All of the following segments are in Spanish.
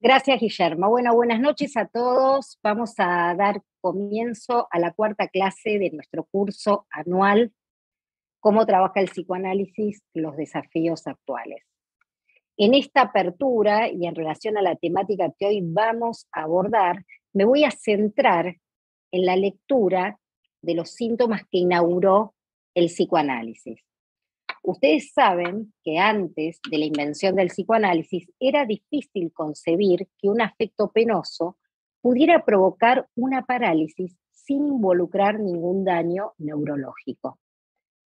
Gracias, Guillermo. Bueno, buenas noches a todos. Vamos a dar comienzo a la cuarta clase de nuestro curso anual, Cómo trabaja el psicoanálisis, los desafíos actuales. En esta apertura y en relación a la temática que hoy vamos a abordar, me voy a centrar en la lectura de los síntomas que inauguró el psicoanálisis. Ustedes saben que antes de la invención del psicoanálisis era difícil concebir que un afecto penoso pudiera provocar una parálisis sin involucrar ningún daño neurológico,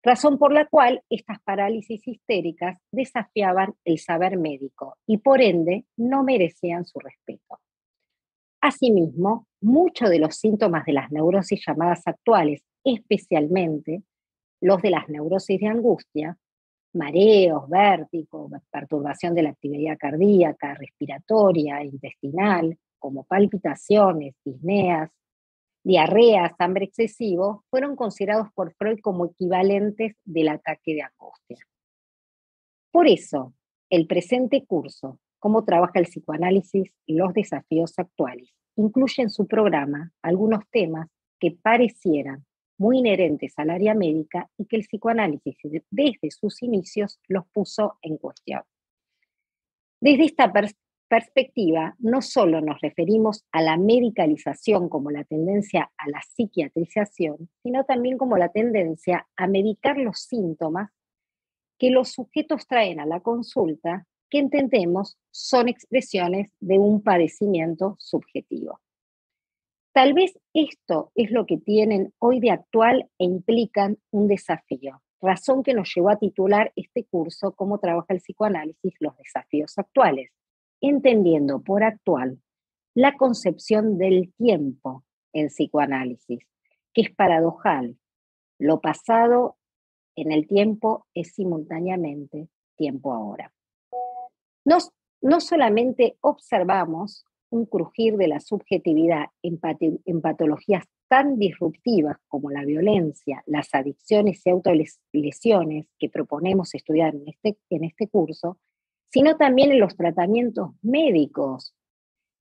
razón por la cual estas parálisis histéricas desafiaban el saber médico y por ende no merecían su respeto. Asimismo, muchos de los síntomas de las neurosis llamadas actuales, especialmente los de las neurosis de angustia, mareos, vértigo, perturbación de la actividad cardíaca, respiratoria, intestinal, como palpitaciones, disneas, diarreas, hambre excesivo, fueron considerados por Freud como equivalentes del ataque de angustia. Por eso, el presente curso, Cómo trabaja el psicoanálisis y los desafíos actuales, incluye en su programa algunos temas que parecieran muy inherentes al área médica y que el psicoanálisis desde sus inicios los puso en cuestión. Desde esta perspectiva, no solo nos referimos a la medicalización como la tendencia a la psiquiatrización, sino también como la tendencia a medicar los síntomas que los sujetos traen a la consulta, que entendemos son expresiones de un padecimiento subjetivo. Tal vez esto es lo que tienen hoy de actual e implican un desafío, razón que nos llevó a titular este curso Cómo trabaja el psicoanálisis, los desafíos actuales, entendiendo por actual la concepción del tiempo en psicoanálisis, que es paradojal. Lo pasado en el tiempo es simultáneamente tiempo ahora. No solamente observamos un crujir de la subjetividad en patologías tan disruptivas como la violencia, las adicciones y autolesiones que proponemos estudiar en este curso, sino también en los tratamientos médicos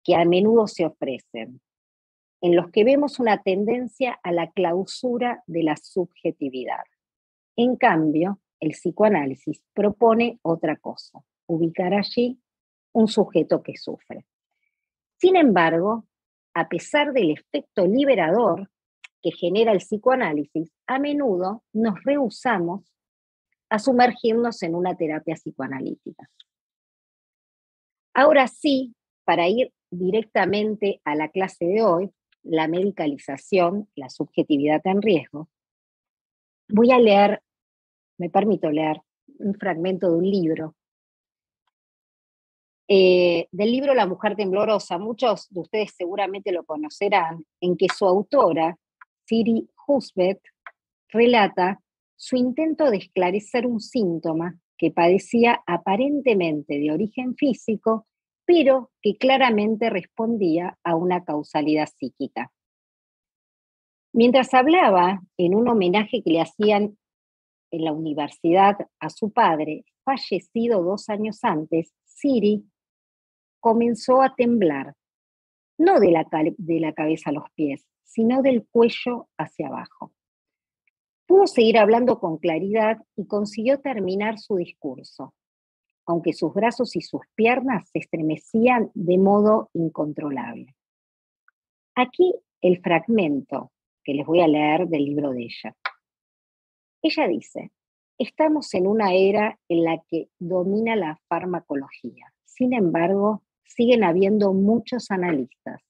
que a menudo se ofrecen, en los que vemos una tendencia a la clausura de la subjetividad. En cambio, el psicoanálisis propone otra cosa, ubicar allí un sujeto que sufre. Sin embargo, a pesar del efecto liberador que genera el psicoanálisis, a menudo nos rehusamos a sumergirnos en una terapia psicoanalítica. Ahora sí, para ir directamente a la clase de hoy, la medicalización, la subjetividad en riesgo, voy a leer, me permito leer un fragmento de un libro, del libro La mujer temblorosa. Muchos de ustedes seguramente lo conocerán, en que su autora, Siri Husbeth, relata su intento de esclarecer un síntoma que padecía aparentemente de origen físico, pero que claramente respondía a una causalidad psíquica. Mientras hablaba en un homenaje que le hacían en la universidad a su padre, fallecido 2 años antes, Siri comenzó a temblar, no de la cabeza a los pies, sino del cuello hacia abajo. Pudo seguir hablando con claridad y consiguió terminar su discurso, aunque sus brazos y sus piernas se estremecían de modo incontrolable. Aquí el fragmento que les voy a leer del libro de ella. Ella dice: estamos en una era en la que domina la farmacología. Sin embargo, siguen habiendo muchos analistas.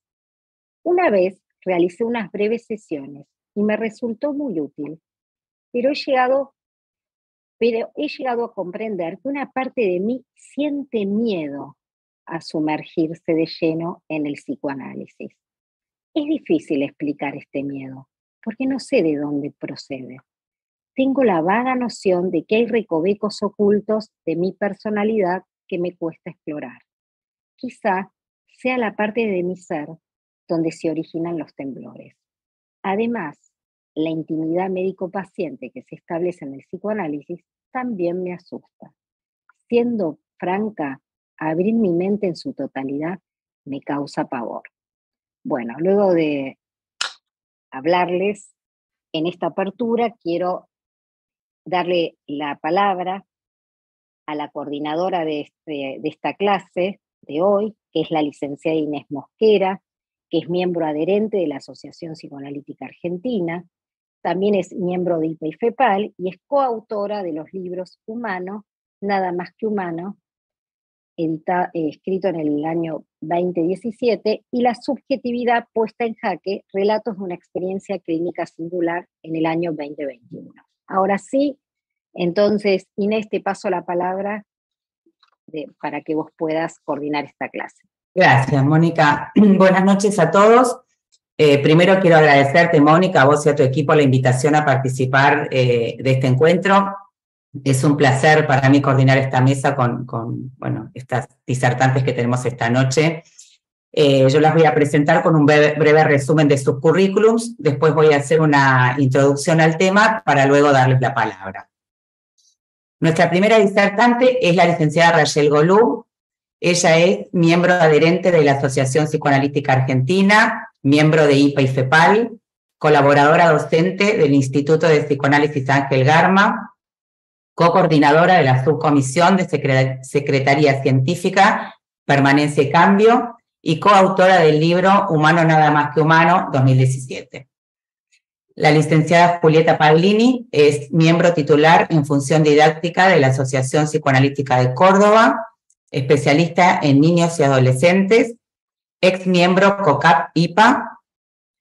Una vez realicé unas breves sesiones y me resultó muy útil, pero he llegado a comprender que una parte de mí siente miedo a sumergirse de lleno en el psicoanálisis. Es difícil explicar este miedo, porque no sé de dónde procede. Tengo la vaga noción de que hay recovecos ocultos de mi personalidad que me cuesta explorar. Quizá sea la parte de mi ser donde se originan los temblores. Además, la intimidad médico-paciente que se establece en el psicoanálisis también me asusta. Siendo franca, abrir mi mente en su totalidad me causa pavor. Bueno, luego de hablarles en esta apertura, quiero darle la palabra a la coordinadora de esta clase de hoy, que es la licenciada Inés Mosquera, que es miembro adherente de la Asociación Psicoanalítica Argentina, también es miembro de IPA y FEPAL y es coautora de los libros Humano, Nada más que humano, escrito en el año 2017, y La subjetividad puesta en jaque, relatos de una experiencia clínica singular, en el año 2021. Ahora sí, entonces, Inés, te paso la palabra para que vos puedas coordinar esta clase. Gracias, Mónica. Buenas noches a todos. Primero quiero agradecerte, Mónica, a vos y a tu equipo la invitación a participar de este encuentro. Es un placer para mí coordinar esta mesa con estas disertantes que tenemos esta noche. Yo las voy a presentar con un breve resumen de sus currículums, después voy a hacer una introducción al tema para luego darles la palabra. Nuestra primera disertante es la licenciada Rachel Golub. Ella es miembro adherente de la Asociación Psicoanalítica Argentina, miembro de IPA y FEPAL, colaboradora docente del Instituto de Psicoanálisis Ángel Garma, co-coordinadora de la Subcomisión de Secretaría Científica, Permanencia y Cambio, y coautora del libro Humano Nada Más que Humano, 2017. La licenciada Julieta Paglini es miembro titular en función didáctica de la Asociación Psicoanalítica de Córdoba, especialista en niños y adolescentes, ex miembro COCAP-IPA,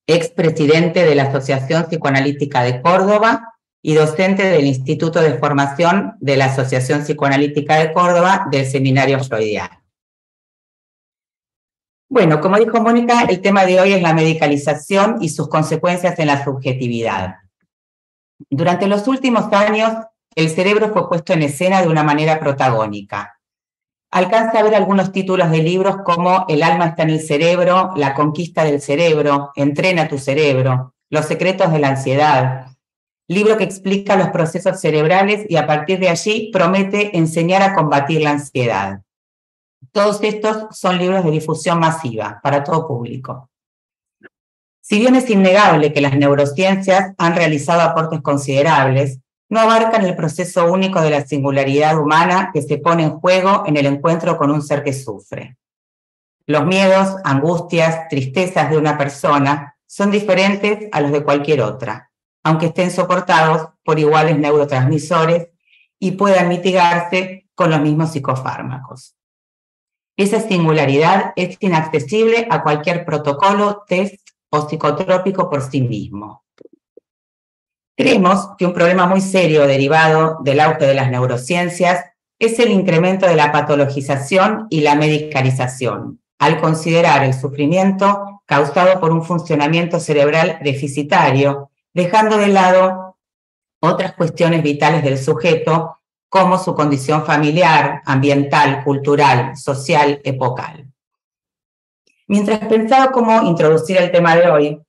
ex presidente de la Asociación Psicoanalítica de Córdoba y docente del Instituto de Formación de la Asociación Psicoanalítica de Córdoba del Seminario Freudiano. Bueno, como dijo Mónica, el tema de hoy es la medicalización y sus consecuencias en la subjetividad. Durante los últimos años, el cerebro fue puesto en escena de una manera protagónica. Alcanza a ver algunos títulos de libros como El alma está en el cerebro, La conquista del cerebro, Entrena tu cerebro, Los secretos de la ansiedad. Libro que explica los procesos cerebrales y a partir de allí promete enseñar a combatir la ansiedad. Todos estos son libros de difusión masiva para todo público. Si bien es innegable que las neurociencias han realizado aportes considerables, no abarcan el proceso único de la singularidad humana que se pone en juego en el encuentro con un ser que sufre. Los miedos, angustias, tristezas de una persona son diferentes a los de cualquier otra, aunque estén soportados por iguales neurotransmisores y puedan mitigarse con los mismos psicofármacos. Esa singularidad es inaccesible a cualquier protocolo, test o psicotrópico por sí mismo. Creemos que un problema muy serio derivado del auge de las neurociencias es el incremento de la patologización y la medicalización, al considerar el sufrimiento causado por un funcionamiento cerebral deficitario, dejando de lado otras cuestiones vitales del sujeto, como su condición familiar, ambiental, cultural, social, epocal. Mientras pensaba cómo introducir el tema de hoy,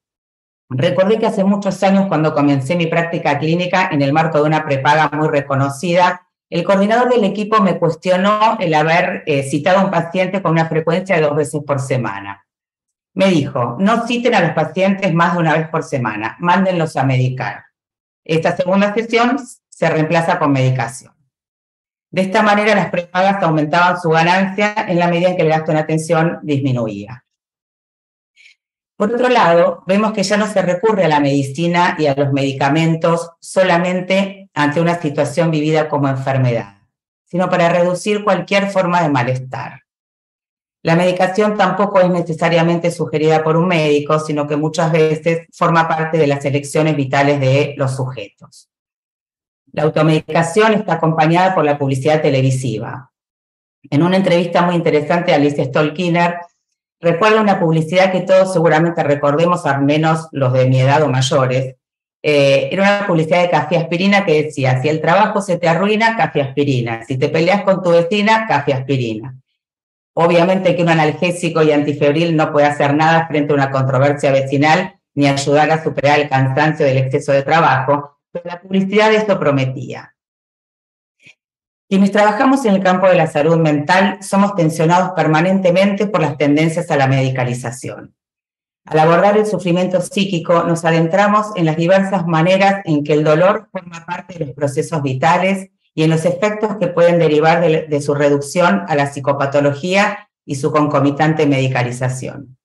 recordé que hace muchos años, cuando comencé mi práctica clínica en el marco de una prepaga muy reconocida, el coordinador del equipo me cuestionó el haber citado a un paciente con una frecuencia de 2 veces por semana. Me dijo, no citen a los pacientes más de 1 vez por semana, mándenlos a medicar. Esta segunda sesión se reemplaza con medicación. De esta manera las prepagas aumentaban su ganancia en la medida en que el gasto en atención disminuía. Por otro lado, vemos que ya no se recurre a la medicina y a los medicamentos solamente ante una situación vivida como enfermedad, sino para reducir cualquier forma de malestar. La medicación tampoco es necesariamente sugerida por un médico, sino que muchas veces forma parte de las elecciones vitales de los sujetos. La automedicación está acompañada por la publicidad televisiva. En una entrevista muy interesante a Alicia Stolkiner, recuerdo una publicidad que todos seguramente recordemos, al menos los de mi edad o mayores. Era una publicidad de café aspirina que decía, si el trabajo se te arruina, café aspirina. Si te peleas con tu vecina, café aspirina. Obviamente que un analgésico y antifebril no puede hacer nada frente a una controversia vecinal ni ayudar a superar el cansancio del exceso de trabajo, pero la publicidad de esto prometía. Quienes trabajamos en el campo de la salud mental somos tensionados permanentemente por las tendencias a la medicalización. Al abordar el sufrimiento psíquico, nos adentramos en las diversas maneras en que el dolor forma parte de los procesos vitales y en los efectos que pueden derivar de su reducción a la psicopatología y su concomitante medicalización.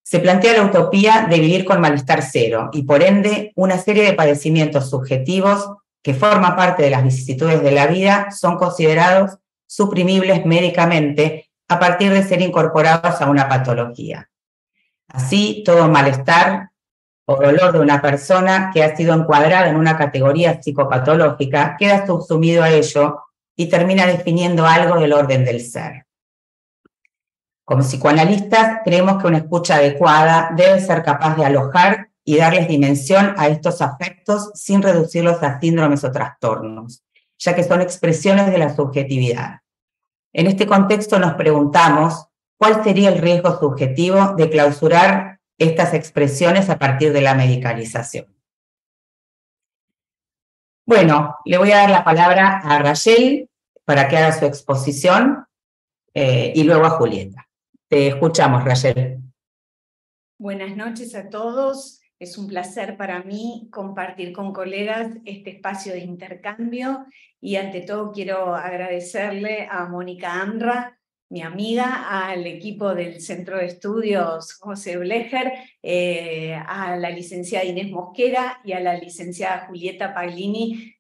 Se plantea la utopía de vivir con malestar cero y, por ende, una serie de padecimientos subjetivos que forman parte de las vicisitudes de la vida son considerados suprimibles médicamente a partir de ser incorporados a una patología. Así, todo malestar o dolor de una persona que ha sido encuadrada en una categoría psicopatológica queda subsumido a ello y termina definiendo algo del orden del ser. Como psicoanalistas, creemos que una escucha adecuada debe ser capaz de alojar y darles dimensión a estos afectos sin reducirlos a síndromes o trastornos, ya que son expresiones de la subjetividad. En este contexto nos preguntamos cuál sería el riesgo subjetivo de clausurar estas expresiones a partir de la medicalización. Bueno, le voy a dar la palabra a Rachel para que haga su exposición y luego a Julieta. Te escuchamos, Rachel. Buenas noches a todos. Es un placer para mí compartir con colegas este espacio de intercambio y ante todo quiero agradecerle a Mónica Amra, mi amiga, al equipo del Centro de Estudios José Blecher, a la licenciada Inés Mosquera y a la licenciada Julieta Paglini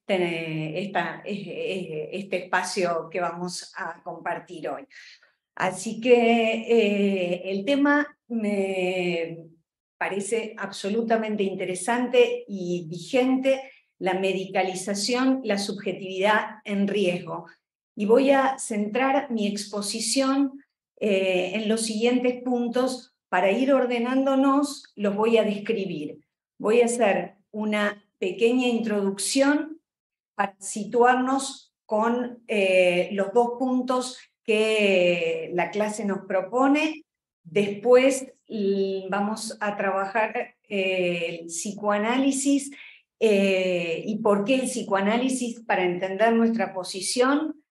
este espacio que vamos a compartir hoy. Así que el tema me parece absolutamente interesante y vigente, la medicalización, la subjetividad en riesgo. Y voy a centrar mi exposición en los siguientes puntos. Para ir ordenándonos, los voy a describir. Voy a hacer una pequeña introducción para situarnos con los dos puntos que la clase nos propone. Después vamos a trabajar el psicoanálisis y por qué el psicoanálisis para entender nuestra posición,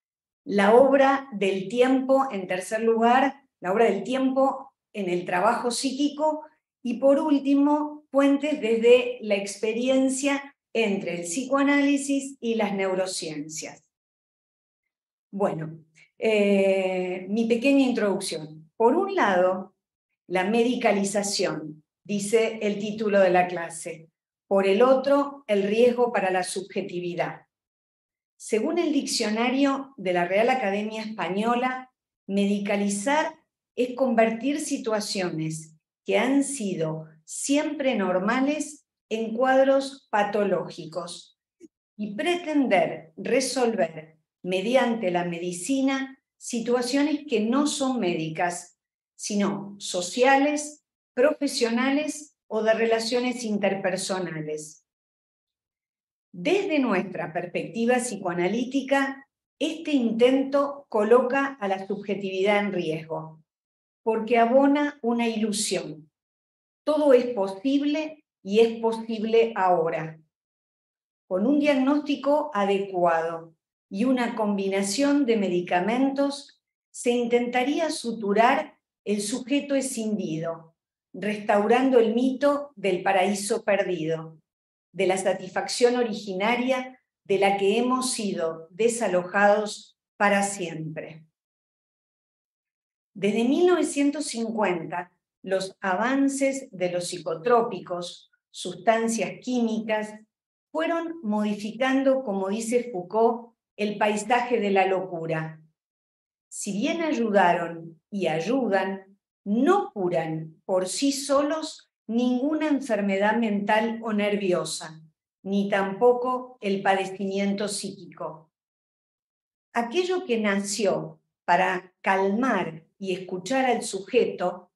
la obra del tiempo, en tercer lugar, la obra del tiempo en el trabajo psíquico y por último, puentes desde la experiencia entre el psicoanálisis y las neurociencias. Bueno, mi pequeña introducción. Por un lado, la medicalización, dice el título de la clase. Por el otro, el riesgo para la subjetividad. Según el diccionario de la Real Academia Española, medicalizar es convertir situaciones que han sido siempre normales en cuadros patológicos y pretender resolver mediante la medicina situaciones que no son médicas, sino sociales, profesionales o de relaciones interpersonales. Desde nuestra perspectiva psicoanalítica, este intento coloca a la subjetividad en riesgo, porque abona una ilusión. Todo es posible y es posible ahora. Con un diagnóstico adecuado y una combinación de medicamentos, se intentaría suturar el sujeto escindido, restaurando el mito del paraíso perdido, de la satisfacción originaria de la que hemos sido desalojados para siempre. Desde 1950, los avances de los psicotrópicos, sustancias químicas, fueron modificando, como dice Foucault, el paisaje de la locura. Si bien ayudaron y ayudan, no curan por sí solos ninguna enfermedad mental o nerviosa, ni tampoco el padecimiento psíquico. Aquello que nació para calmar y escuchar al sujeto,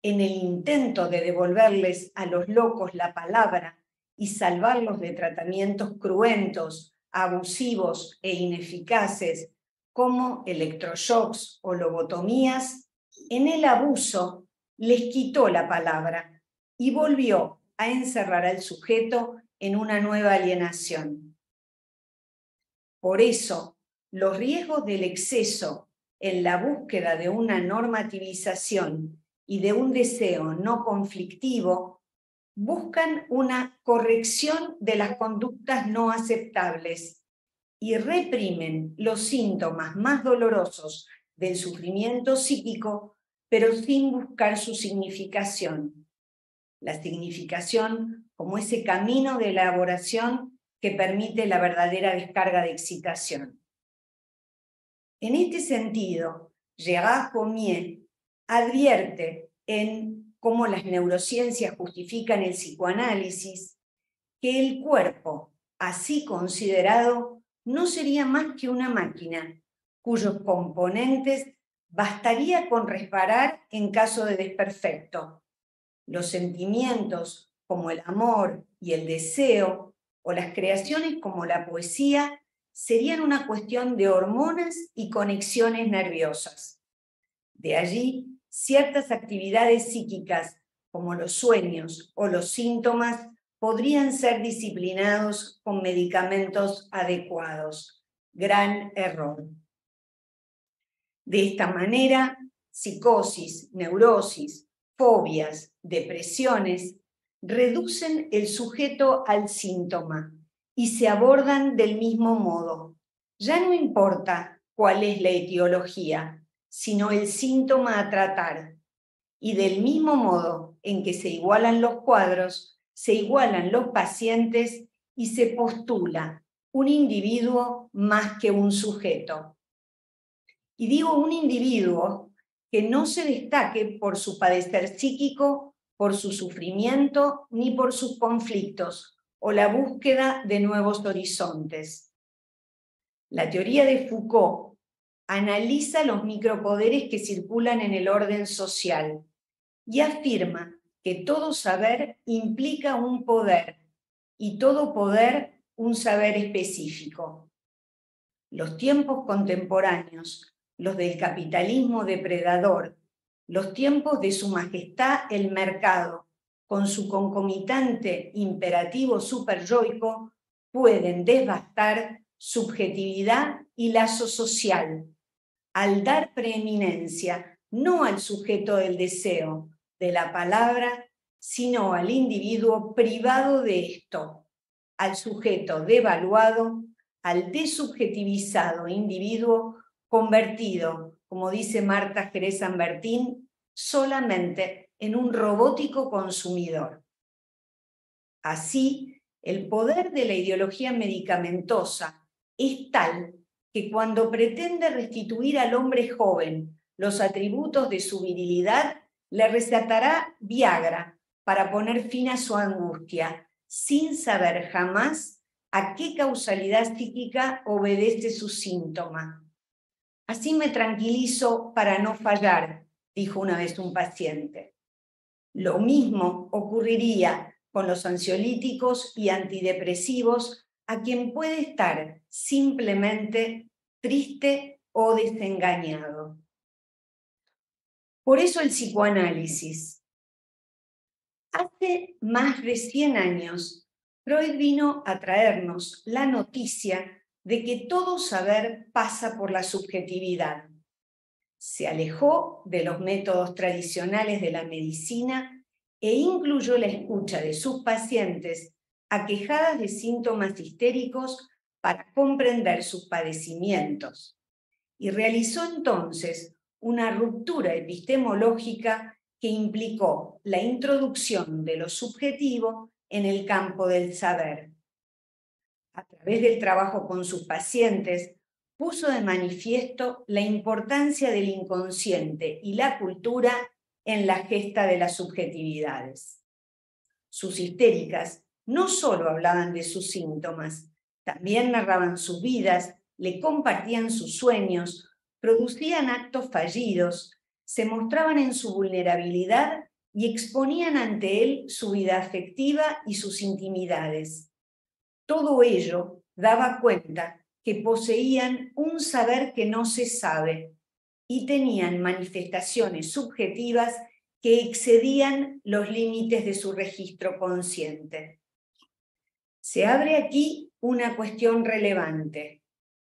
en el intento de devolverles a los locos la palabra y salvarlos de tratamientos cruentos, abusivos e ineficaces, como electroshocks o lobotomías, en el abuso les quitó la palabra y volvió a encerrar al sujeto en una nueva alienación. Por eso, los riesgos del exceso en la búsqueda de una normativización y de un deseo no conflictivo buscan una corrección de las conductas no aceptables y reprimen los síntomas más dolorosos del sufrimiento psíquico, pero sin buscar su significación. La significación como ese camino de elaboración que permite la verdadera descarga de excitación. En este sentido, Gérard Pommier advierte en cómo las neurociencias justifican el psicoanálisis, que el cuerpo, así considerado, no sería más que una máquina, cuyos componentes bastaría con reparar en caso de desperfecto. Los sentimientos, como el amor y el deseo, o las creaciones como la poesía, serían una cuestión de hormonas y conexiones nerviosas. De allí, ciertas actividades psíquicas, como los sueños o los síntomas, podrían ser disciplinados con medicamentos adecuados. Gran error. De esta manera, psicosis, neurosis, fobias, depresiones, reducen el sujeto al síntoma y se abordan del mismo modo. Ya no importa cuál es la etiología, sino el síntoma a tratar. Y del mismo modo en que se igualan los cuadros, se igualan los pacientes y se postula un individuo más que un sujeto. Y digo un individuo que no se destaque por su padecer psíquico, por su sufrimiento, ni por sus conflictos, o la búsqueda de nuevos horizontes. La teoría de Foucault analiza los micropoderes que circulan en el orden social y afirma que todo saber implica un poder y todo poder un saber específico. Los tiempos contemporáneos, los del capitalismo depredador, los tiempos de su majestad el mercado, con su concomitante imperativo superyoico, pueden devastar subjetividad y lazo social, al dar preeminencia no al sujeto del deseo, de la palabra, sino al individuo privado de esto, al sujeto devaluado, al desubjetivizado individuo convertido, como dice Marta Jerez San Martín, solamente en un robótico consumidor. Así, el poder de la ideología medicamentosa es tal que cuando pretende restituir al hombre joven los atributos de su virilidad, le recetará Viagra para poner fin a su angustia, sin saber jamás a qué causalidad psíquica obedece su síntoma. Así me tranquilizo para no fallar, dijo una vez un paciente. Lo mismo ocurriría con los ansiolíticos y antidepresivos a quien puede estar simplemente triste o desengañado. Por eso el psicoanálisis. Hace más de 100 años, Freud vino a traernos la noticia de que todo saber pasa por la subjetividad. Se alejó de los métodos tradicionales de la medicina e incluyó la escucha de sus pacientes aquejadas de síntomas histéricos para comprender sus padecimientos. Y realizó entonces una ruptura epistemológica que implicó la introducción de lo subjetivo en el campo del saber. A través del trabajo con sus pacientes, puso de manifiesto la importancia del inconsciente y la cultura en la gesta de las subjetividades. Sus histéricas no solo hablaban de sus síntomas, también narraban sus vidas, le compartían sus sueños, producían actos fallidos, se mostraban en su vulnerabilidad y exponían ante él su vida afectiva y sus intimidades. Todo ello daba cuenta que poseían un saber que no se sabe y tenían manifestaciones subjetivas que excedían los límites de su registro consciente. Se abre aquí una cuestión relevante.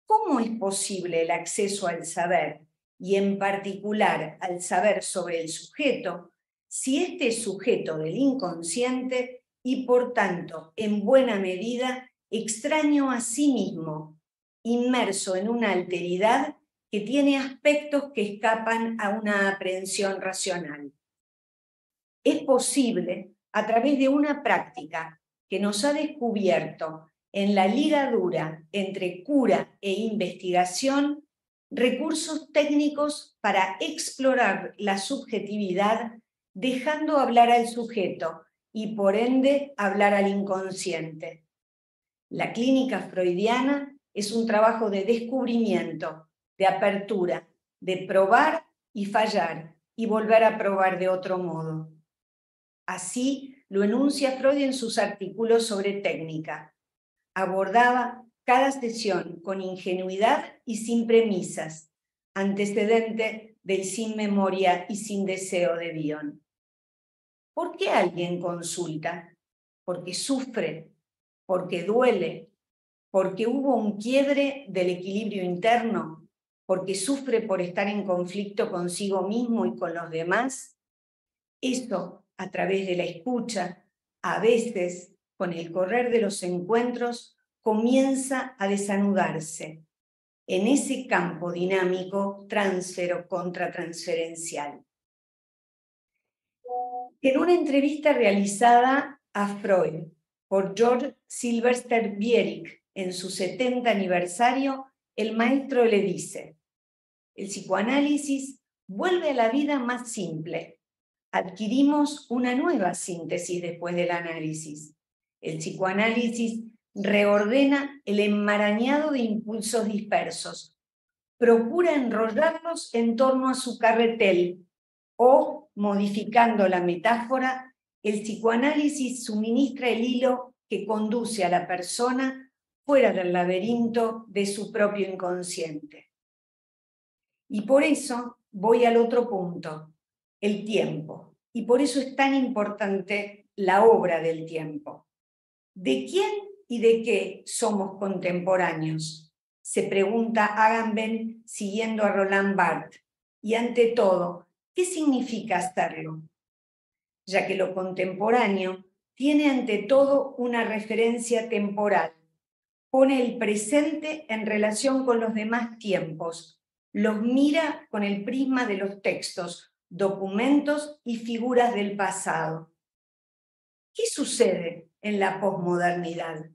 ¿cómo es posible el acceso al saber, y en particular al saber sobre el sujeto, si este es sujeto del inconsciente y por tanto, en buena medida, extraño a sí mismo, inmerso en una alteridad que tiene aspectos que escapan a una aprehensión racional? Es posible, a través de una práctica que nos ha descubierto en la ligadura entre cura e investigación, recursos técnicos para explorar la subjetividad, dejando hablar al sujeto y por ende hablar al inconsciente. La clínica freudiana es un trabajo de descubrimiento, de apertura, de probar y fallar y volver a probar de otro modo. Así lo enuncia Freud en sus artículos sobre técnica. Abordaba cada sesión con ingenuidad y sin premisas, antecedente del sin memoria y sin deseo de Bion. ¿Por qué alguien consulta? Porque sufre, porque duele, porque hubo un quiebre del equilibrio interno, porque sufre por estar en conflicto consigo mismo y con los demás. Esto, a través de la escucha, a veces, con el correr de los encuentros, comienza a desanudarse en ese campo dinámico transfero-contratransferencial. En una entrevista realizada a Freud por George Sylvester Bierich en su 70 aniversario, el maestro le dice: el psicoanálisis vuelve a la vida más simple. Adquirimos una nueva síntesis después del análisis. El psicoanálisis reordena el enmarañado de impulsos dispersos, procura enrollarlos en torno a su carretel o, modificando la metáfora, el psicoanálisis suministra el hilo que conduce a la persona fuera del laberinto de su propio inconsciente. Y por eso voy al otro punto, el tiempo. Y por eso es tan importante la obra del tiempo. ¿De quién y de qué somos contemporáneos?, se pregunta Agamben siguiendo a Roland Barthes. Y ante todo, ¿qué significa hacerlo? Ya que lo contemporáneo tiene ante todo una referencia temporal. Pone el presente en relación con los demás tiempos, los mira con el prisma de los textos, documentos y figuras del pasado. ¿Qué sucede en la posmodernidad?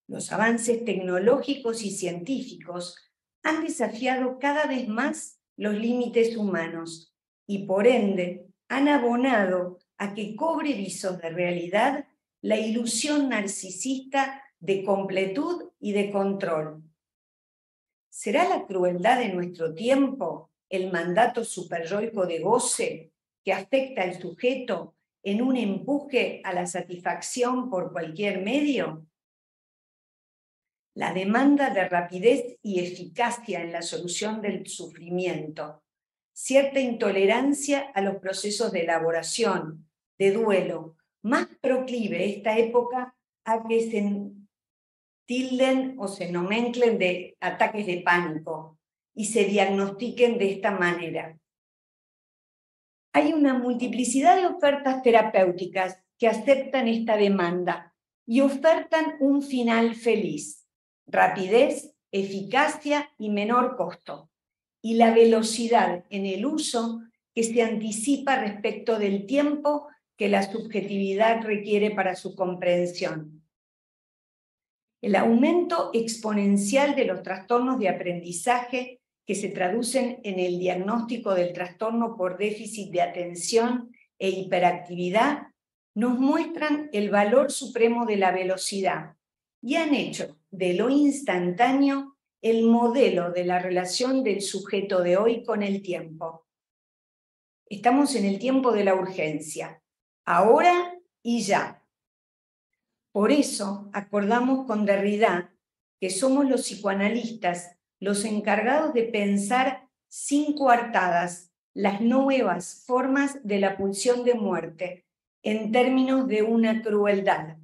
Los avances tecnológicos y científicos han desafiado cada vez más los límites humanos y por ende han abonado a que cobre visos de realidad la ilusión narcisista de completud y de control. ¿Será la crueldad de nuestro tiempo el mandato superyoico de goce que afecta al sujeto en un empuje a la satisfacción por cualquier medio? La demanda de rapidez y eficacia en la solución del sufrimiento, cierta intolerancia a los procesos de elaboración, de duelo, más proclive esta época a que se tilden o se nomenclen de ataques de pánico y se diagnostiquen de esta manera. Hay una multiplicidad de ofertas terapéuticas que aceptan esta demanda y ofertan un final feliz: rapidez, eficacia y menor costo, y la velocidad en el uso que se anticipa respecto del tiempo que la subjetividad requiere para su comprensión. El aumento exponencial de los trastornos de aprendizaje que se traducen en el diagnóstico del trastorno por déficit de atención e hiperactividad nos muestran el valor supremo de la velocidad y han hecho de lo instantáneo el modelo de la relación del sujeto de hoy con el tiempo. Estamos en el tiempo de la urgencia, ahora y ya. Por eso acordamos con Derrida que somos los psicoanalistas los encargados de pensar sin coartadas las nuevas formas de la pulsión de muerte en términos de una crueldad.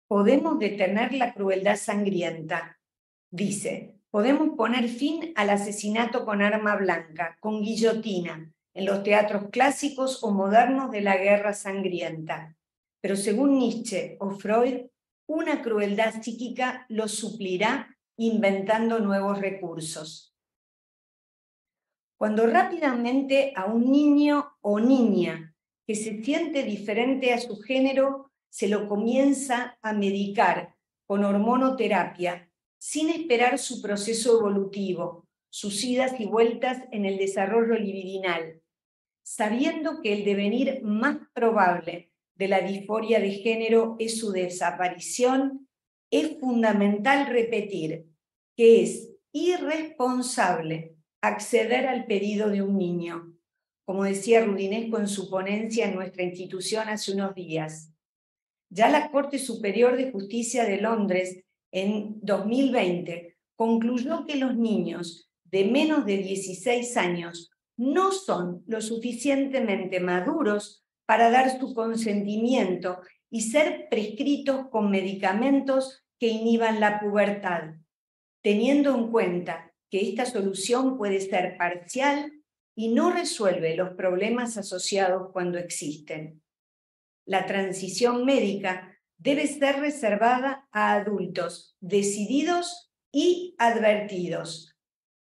Podemos detener la crueldad sangrienta, Dice, podemos poner fin al asesinato con arma blanca, con guillotina, en los teatros clásicos o modernos de la guerra sangrienta. Pero según Nietzsche o Freud, una crueldad psíquica lo suplirá inventando nuevos recursos. Cuando rápidamente a un niño o niña que se siente diferente a su género se lo comienza a medicar con hormonoterapia, sin esperar su proceso evolutivo, sus idas y vueltas en el desarrollo libidinal, sabiendo que el devenir más probable de la disforia de género es su desaparición, es fundamental repetir que es irresponsable acceder al pedido de un niño, como decía Rudinesco en su ponencia en nuestra institución hace unos días. Ya la Corte Superior de Justicia de Londres, en 2020, concluyó que los niños de menos de 16 años no son lo suficientemente maduros para dar su consentimiento y ser prescritos con medicamentos que inhiban la pubertad, teniendo en cuenta que esta solución puede ser parcial y no resuelve los problemas asociados cuando existen. La transición médica debe ser reservada a adultos decididos y advertidos.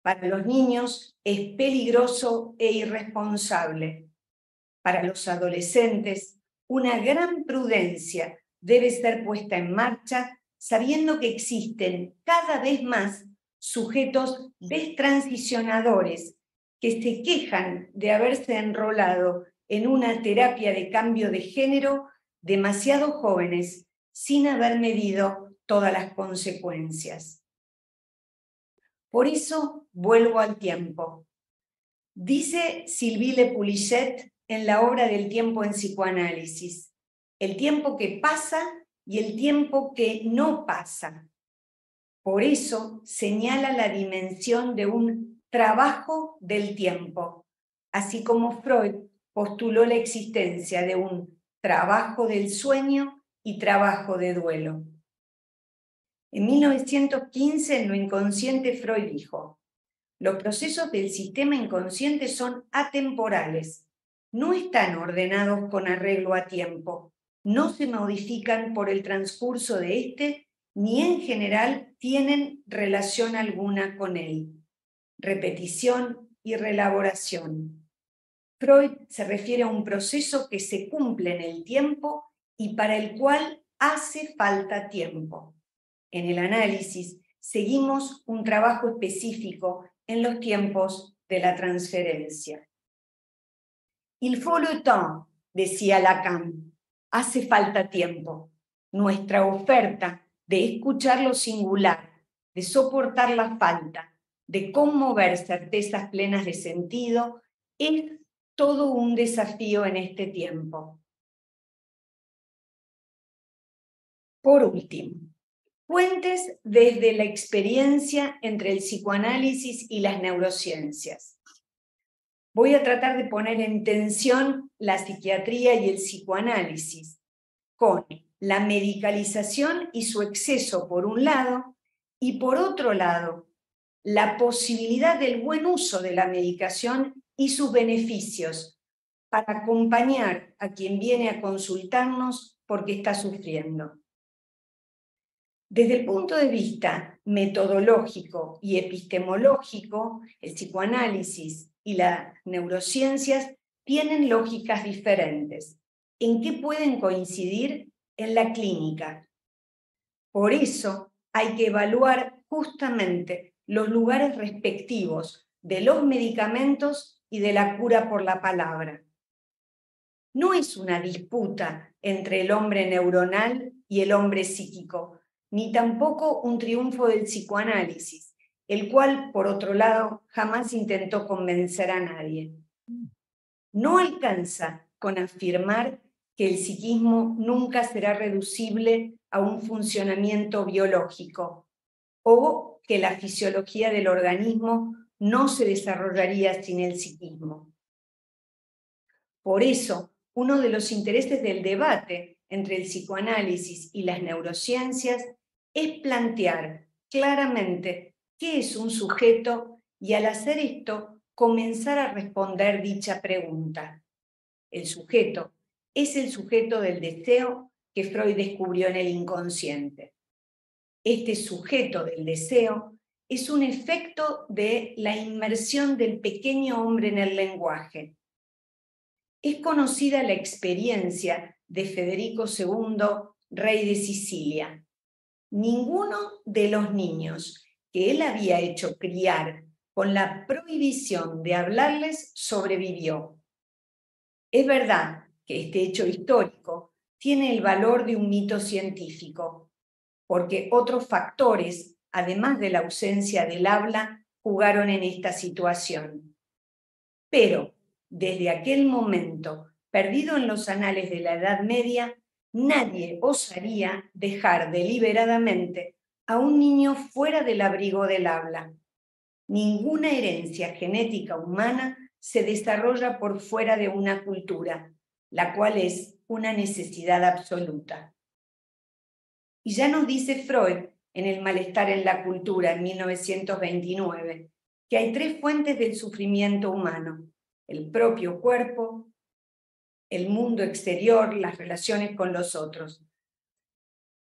Para los niños es peligroso e irresponsable. Para los adolescentes, una gran prudencia debe ser puesta en marcha, sabiendo que existen cada vez más sujetos destransicionadores que se quejan de haberse enrolado en una terapia de cambio de género demasiado jóvenes, sin haber medido todas las consecuencias. Por eso vuelvo al tiempo. Dice Sylvie Le Poulichet en la obra del tiempo en psicoanálisis, el tiempo que pasa y el tiempo que no pasa. Por eso señala la dimensión de un trabajo del tiempo, así como Freud postuló la existencia de un trabajo del sueño y trabajo de duelo. En 1915, en Lo inconsciente, Freud dijo: los procesos del sistema inconsciente son atemporales, no están ordenados con arreglo a tiempo, no se modifican por el transcurso de este, ni en general tienen relación alguna con él. Repetición y reelaboración. Freud se refiere a un proceso que se cumple en el tiempo y para el cual hace falta tiempo. En el análisis seguimos un trabajo específico en los tiempos de la transferencia. Il faut le temps, decía Lacan, hace falta tiempo. Nuestra oferta de escuchar lo singular, de soportar la falta, de conmover certezas plenas de sentido, es todo un desafío en este tiempo. Por último, puentes desde la experiencia entre el psicoanálisis y las neurociencias. Voy a tratar de poner en tensión la psiquiatría y el psicoanálisis, con la medicalización y su exceso por un lado, y por otro lado, la posibilidad del buen uso de la medicación y sus beneficios para acompañar a quien viene a consultarnos porque está sufriendo. Desde el punto de vista metodológico y epistemológico, el psicoanálisis y las neurociencias tienen lógicas diferentes. ¿En qué pueden coincidir? En la clínica. Por eso hay que evaluar justamente los lugares respectivos de los medicamentos y de la cura por la palabra. No es una disputa entre el hombre neuronal y el hombre psíquico, ni tampoco un triunfo del psicoanálisis, el cual, por otro lado, jamás intentó convencer a nadie. No alcanza con afirmar que el psiquismo nunca será reducible a un funcionamiento biológico, o que la fisiología del organismo no se desarrollaría sin el psiquismo. Por eso, uno de los intereses del debate entre el psicoanálisis y las neurociencias es plantear claramente qué es un sujeto y al hacer esto comenzar a responder dicha pregunta. El sujeto es el sujeto del deseo que Freud descubrió en el inconsciente. Este sujeto del deseo es un efecto de la inmersión del pequeño hombre en el lenguaje. Es conocida la experiencia de Federico II, rey de Sicilia. Ninguno de los niños que él había hecho criar con la prohibición de hablarles sobrevivió. Es verdad que este hecho histórico tiene el valor de un mito científico, porque otros factores, además de la ausencia del habla, jugaron en esta situación. Pero, desde aquel momento, perdido en los anales de la Edad Media, nadie osaría dejar deliberadamente a un niño fuera del abrigo del habla. Ninguna herencia genética humana se desarrolla por fuera de una cultura, la cual es una necesidad absoluta. Y ya nos dice Freud en El malestar en la cultura, en 1929, que hay 3 fuentes del sufrimiento humano: el propio cuerpo, el mundo exterior, las relaciones con los otros.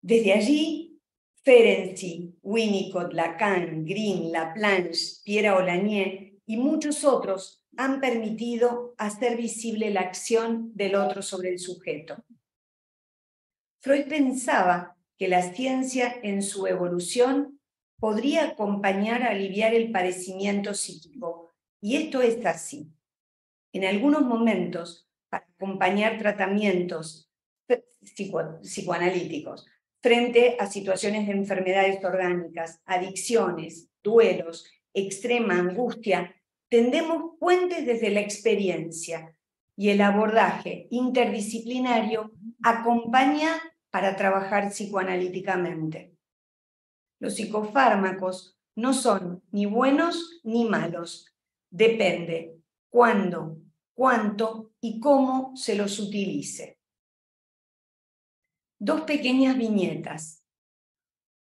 Desde allí, Ferenczi, Winnicott, Lacan, Green, Laplanche, Pierre Olagnier y muchos otros han permitido hacer visible la acción del otro sobre el sujeto. Freud pensaba que la ciencia en su evolución podría acompañar a aliviar el padecimiento psíquico, y esto es así. En algunos momentos, para acompañar tratamientos psicoanalíticos frente a situaciones de enfermedades orgánicas, adicciones, duelos, extrema angustia, tendemos puentes desde la experiencia, y el abordaje interdisciplinario acompaña para trabajar psicoanalíticamente. Los psicofármacos no son ni buenos ni malos. Depende cuándo, cuánto y cómo se los utilice. 2 pequeñas viñetas.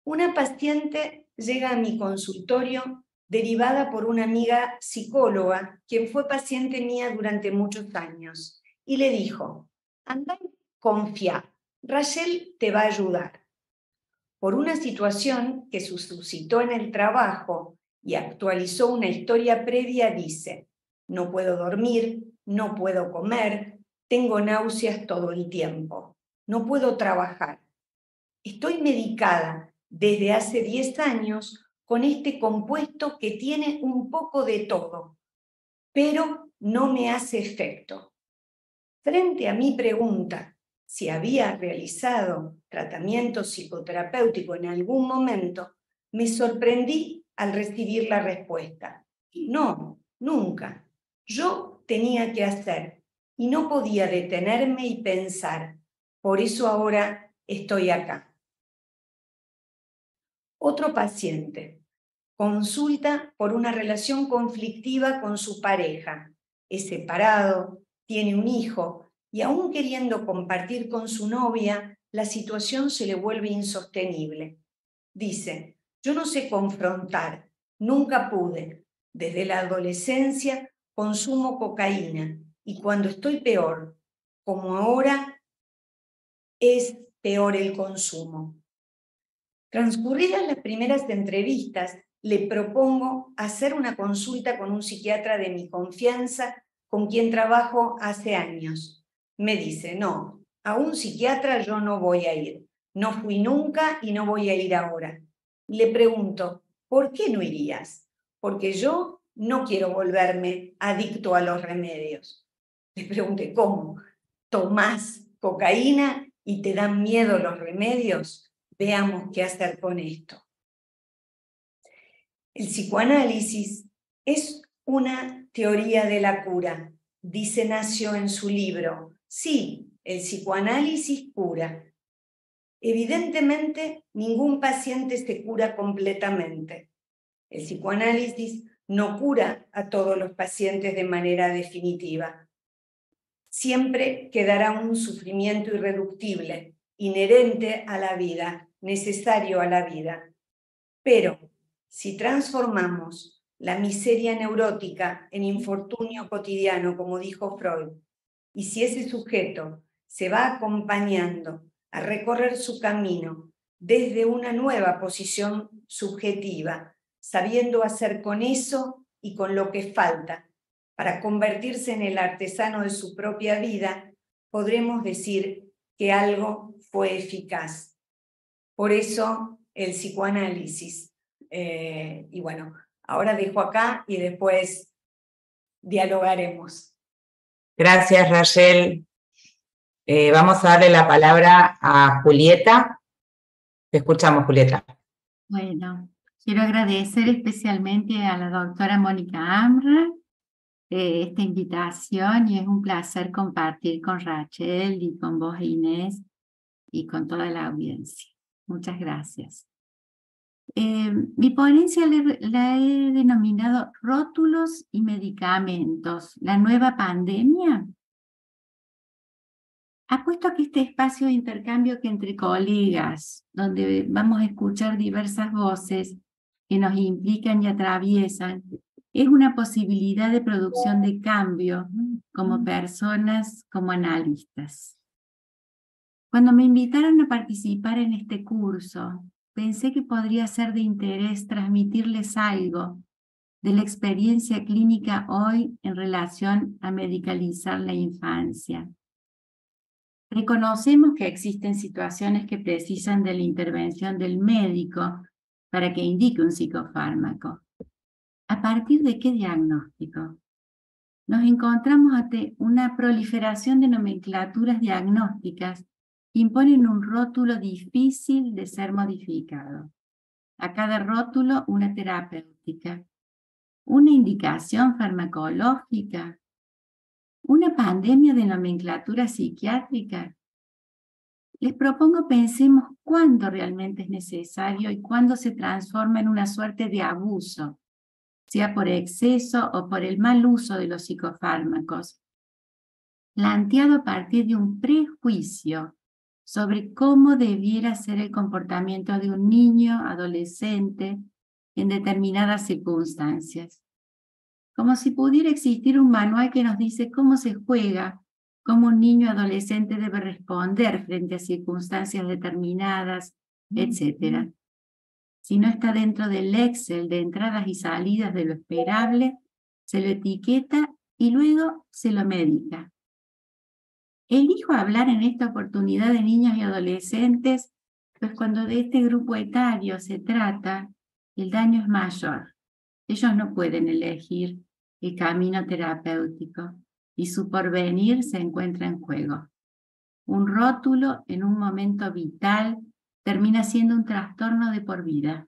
Una paciente llega a mi consultorio derivada por una amiga psicóloga, quien fue paciente mía durante muchos años, y le dijo: anda, confía, Rachel te va a ayudar. Por una situación que se suscitó en el trabajo y actualizó una historia previa, dice: no puedo dormir, no puedo comer, tengo náuseas todo el tiempo, no puedo trabajar. Estoy medicada desde hace 10 años con este compuesto que tiene un poco de todo, pero no me hace efecto. Frente a mi pregunta si había realizado tratamiento psicoterapéutico en algún momento, me sorprendí al recibir la respuesta: no, nunca. Yo tenía que hacer y no podía detenerme y pensar. Por eso ahora estoy acá. Otro paciente consulta por una relación conflictiva con su pareja. Es separado, tiene un hijo y aún queriendo compartir con su novia, la situación se le vuelve insostenible. Dice: yo no sé confrontar, nunca pude. Desde la adolescencia consumo cocaína y cuando estoy peor, como ahora, es peor el consumo. Transcurridas las primeras entrevistas, le propongo hacer una consulta con un psiquiatra de mi confianza con quien trabajo hace años. Me dice: no, a un psiquiatra yo no voy a ir. No fui nunca y no voy a ir ahora. Le pregunto: ¿por qué no irías? Porque yo no quiero volverme adicto a los remedios. Le pregunté: ¿cómo? ¿Tomás cocaína y te dan miedo los remedios? Veamos qué hacer con esto. El psicoanálisis es una teoría de la cura. Dice Nacio en su libro: sí, el psicoanálisis cura. Evidentemente, ningún paciente se cura completamente. El psicoanálisis no cura a todos los pacientes de manera definitiva. Siempre quedará un sufrimiento irreductible, inherente a la vida, necesario a la vida. Pero si transformamos la miseria neurótica en infortunio cotidiano, como dijo Freud, y si ese sujeto se va acompañando a recorrer su camino desde una nueva posición subjetiva, sabiendo hacer con eso y con lo que falta, para convertirse en el artesano de su propia vida, podremos decir que algo fue eficaz. Por eso el psicoanálisis. Y bueno, ahora dejo acá y después dialogaremos. Gracias, Rachel. Vamos a darle la palabra a Julieta. Te escuchamos, Julieta. Bueno, quiero agradecer especialmente a la doctora Mónica Amra esta invitación, y es un placer compartir con Rachel y con vos, Inés, y con toda la audiencia. Muchas gracias. Mi ponencia la he denominado Rótulos y Medicamentos, la nueva pandemia. Apuesto a que este espacio de intercambio que entre colegas, donde vamos a escuchar diversas voces que nos implican y atraviesan, es una posibilidad de producción de cambio como personas, como analistas. Cuando me invitaron a participar en este curso, pensé que podría ser de interés transmitirles algo de la experiencia clínica hoy en relación a medicalizar la infancia. Reconocemos que existen situaciones que precisan de la intervención del médico para que indique un psicofármaco. ¿A partir de qué diagnóstico? Nos encontramos ante una proliferación de nomenclaturas diagnósticas que imponen un rótulo difícil de ser modificado. A cada rótulo una terapéutica, una indicación farmacológica, una pandemia de nomenclatura psiquiátrica. Les propongo pensemos cuándo realmente es necesario y cuándo se transforma en una suerte de abuso, sea por exceso o por el mal uso de los psicofármacos, planteado a partir de un prejuicio sobre cómo debiera ser el comportamiento de un niño, adolescente, en determinadas circunstancias. Como si pudiera existir un manual que nos dice cómo se juega, cómo un niño adolescente debe responder frente a circunstancias determinadas, etc. Si no está dentro del Excel de entradas y salidas de lo esperable, se lo etiqueta y luego se lo medica. Elijo hablar en esta oportunidad de niños y adolescentes, pues cuando de este grupo etario se trata, el daño es mayor. Ellos no pueden elegir el camino terapéutico y su porvenir se encuentra en juego. Un rótulo en un momento vital termina siendo un trastorno de por vida.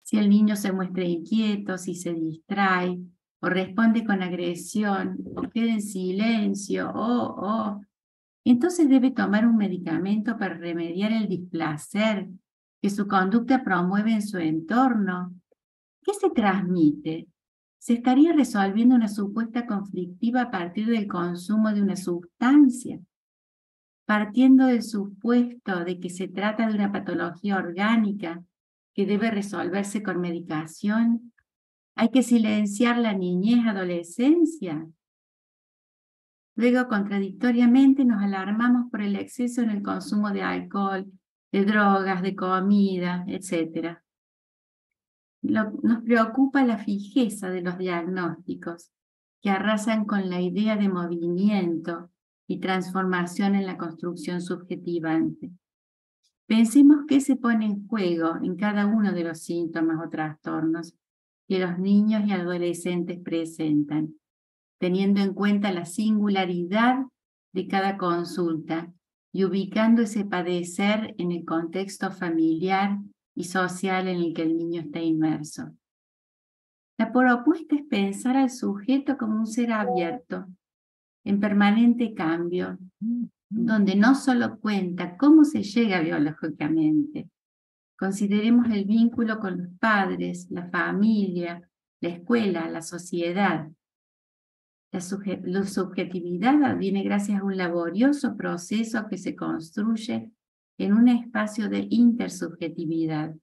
Si el niño se muestra inquieto, si se distrae, o responde con agresión, o queda en silencio, entonces debe tomar un medicamento para remediar el displacer que su conducta promueve en su entorno. ¿Qué se transmite? Se estaría resolviendo una supuesta conflictiva a partir del consumo de una sustancia, partiendo del supuesto de que se trata de una patología orgánica que debe resolverse con medicación. ¿Hay que silenciar la niñez, adolescencia? Luego, contradictoriamente, nos alarmamos por el exceso en el consumo de alcohol, de drogas, de comida, etc. Nos preocupa la fijeza de los diagnósticos, que arrasan con la idea de movimiento y transformación en la construcción subjetivante. Pensemos qué se pone en juego en cada uno de los síntomas o trastornos que los niños y adolescentes presentan, teniendo en cuenta la singularidad de cada consulta y ubicando ese padecer en el contexto familiar y social en el que el niño está inmerso. La propuesta es pensar al sujeto como un ser abierto, en permanente cambio, donde no solo cuenta cómo se llega biológicamente. Consideremos el vínculo con los padres, la familia, la escuela, la sociedad. La subjetividad viene gracias a un laborioso proceso que se construye en un espacio de intersubjetividad.